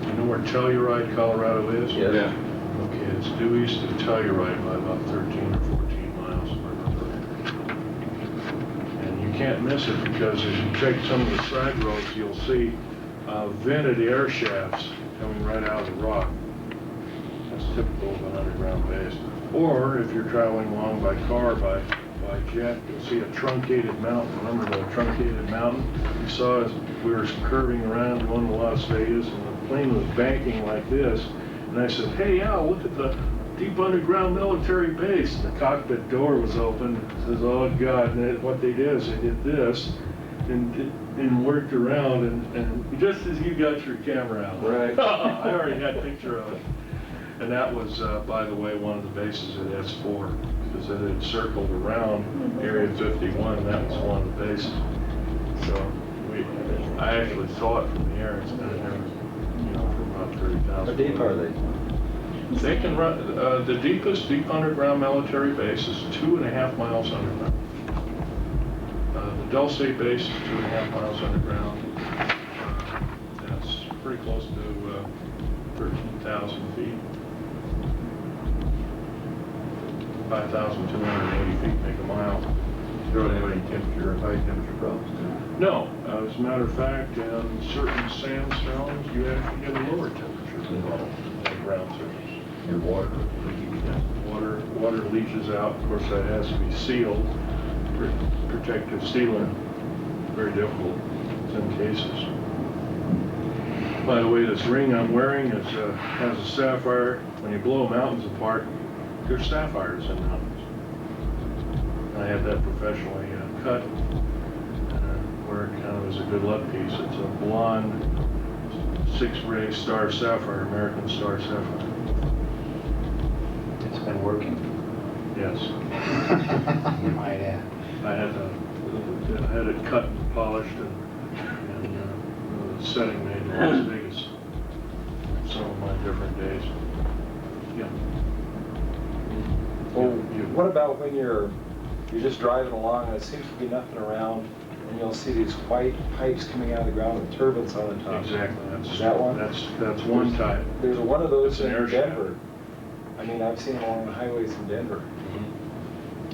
you know where Telluride, Colorado is? Yes. Yeah. Okay, it's due east of Telluride by about 13 or 14 miles, if I remember. And you can't miss it because as you take some of the side roads, you'll see vented air shafts coming right out of the rock. That's typical of an underground base. Or if you're traveling along by car, by jet, you'll see a truncated mountain. Remember the truncated mountain? You saw as we were curving around going to Las Vegas and the plane was banking like this. And I said, "Hey, Al, look at the deep underground military base." And the cockpit door was open. It says, "Oh God," and what they did is they did this and worked around and just as you got your camera out. Right. I already had a picture of it. And that was, by the way, one of the bases at S4, because it had circled around Area 51, and that was one of the bases. So I actually saw it from the air. It's been there, for about 30,000. How deep are they? They can run, the deepest deep underground military base is 2.5 miles underground. The Dulce base is 2.5 miles underground. That's pretty close to 13,000 feet. 5,280 feet make a mile. You don't have any temperature, high temperature problems, do No, as a matter of fact, in certain sandstones, you actually get a lower temperature than the ground surface. you? Your water, Water leaches out, of course that has to be sealed, protective sealing, very difficult in some cases. By the way, this ring I'm wearing has a sapphire. When you blow mountains apart, there's sapphires in mountains. I had that professionally cut, where it kind of is a good luck piece. It's a blonde 6-ray star sapphire, American star sapphire. It's been working. Yes. You might add. I had it cut and polished and setting made in Las Vegas. Some of my different days. Yeah. Well, what about when you're just driving along and it seems to be nothing around and you'll see these white pipes coming out of the ground with turbines on the top? Exactly. Is that one? That's one type. There's one of those It's an in air shaft. Denver. I mean, I've seen them along the highways in Denver.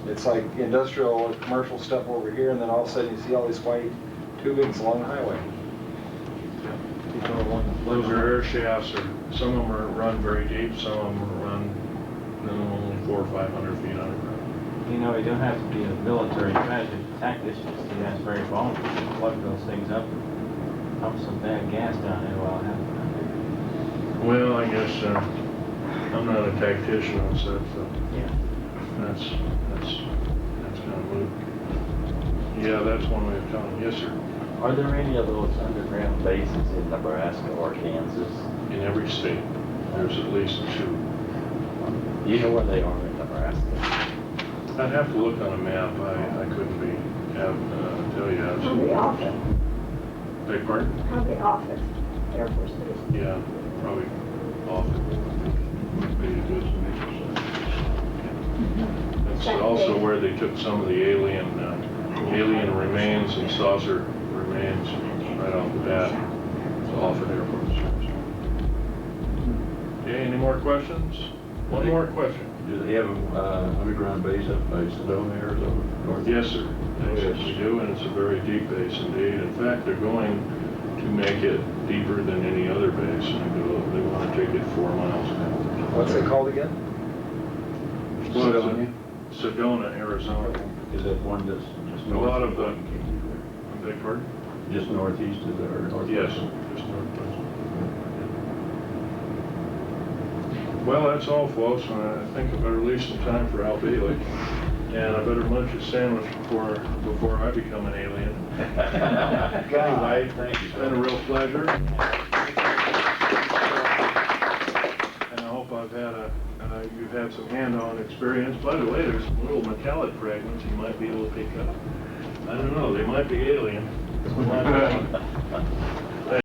It's like industrial or commercial stuff over here, and then all of a sudden you see all these white tubings along the highway. Those are air shafts, or some of them are run very deep, some of them are run only 400 or 500 feet underground. You know, you don't have to be a military tactician to see that's very vulnerable. You plug those things up and pump some bad gas down there while it happens. Well, I guess I'm not a tactician on set, so Yeah. that's kind of moot. Yeah, that's one way of telling. Yes, sir. Are there any of those underground bases in Nebraska or Kansas? In every state, there's at least 2. You know where they are in Nebraska? I'd have to look on a map. I couldn't tell you. Probably often, Beg pardon? probably often, Air Force Base. Yeah, probably often. Would be a good That's also where they took some of the alien remains and saucer remains right off the bat. It's Offutt Air Force. Okay, any more questions? One more question. Do they have an underground base up by Sedona, Arizona? North? Yes, sir. Yes, we do, and it's a very deep base indeed. In fact, they're going to make it deeper than any other base. They want to take it 4 miles. What's it called again? Sedona, Arizona. Is that one that's just A north? lot of the, beg pardon? Just northeast of there, or northwest? Yes, just northwest. Well, that's all, folks. I think I better leave some time for Al Bailey. And I better munch a sandwich before I become an alien. Anyway, it's been a real pleasure. And I hope you've had some hand-on experience. By the way, there's some little metallic fragments you might be able to pick up. I don't know, they might be alien.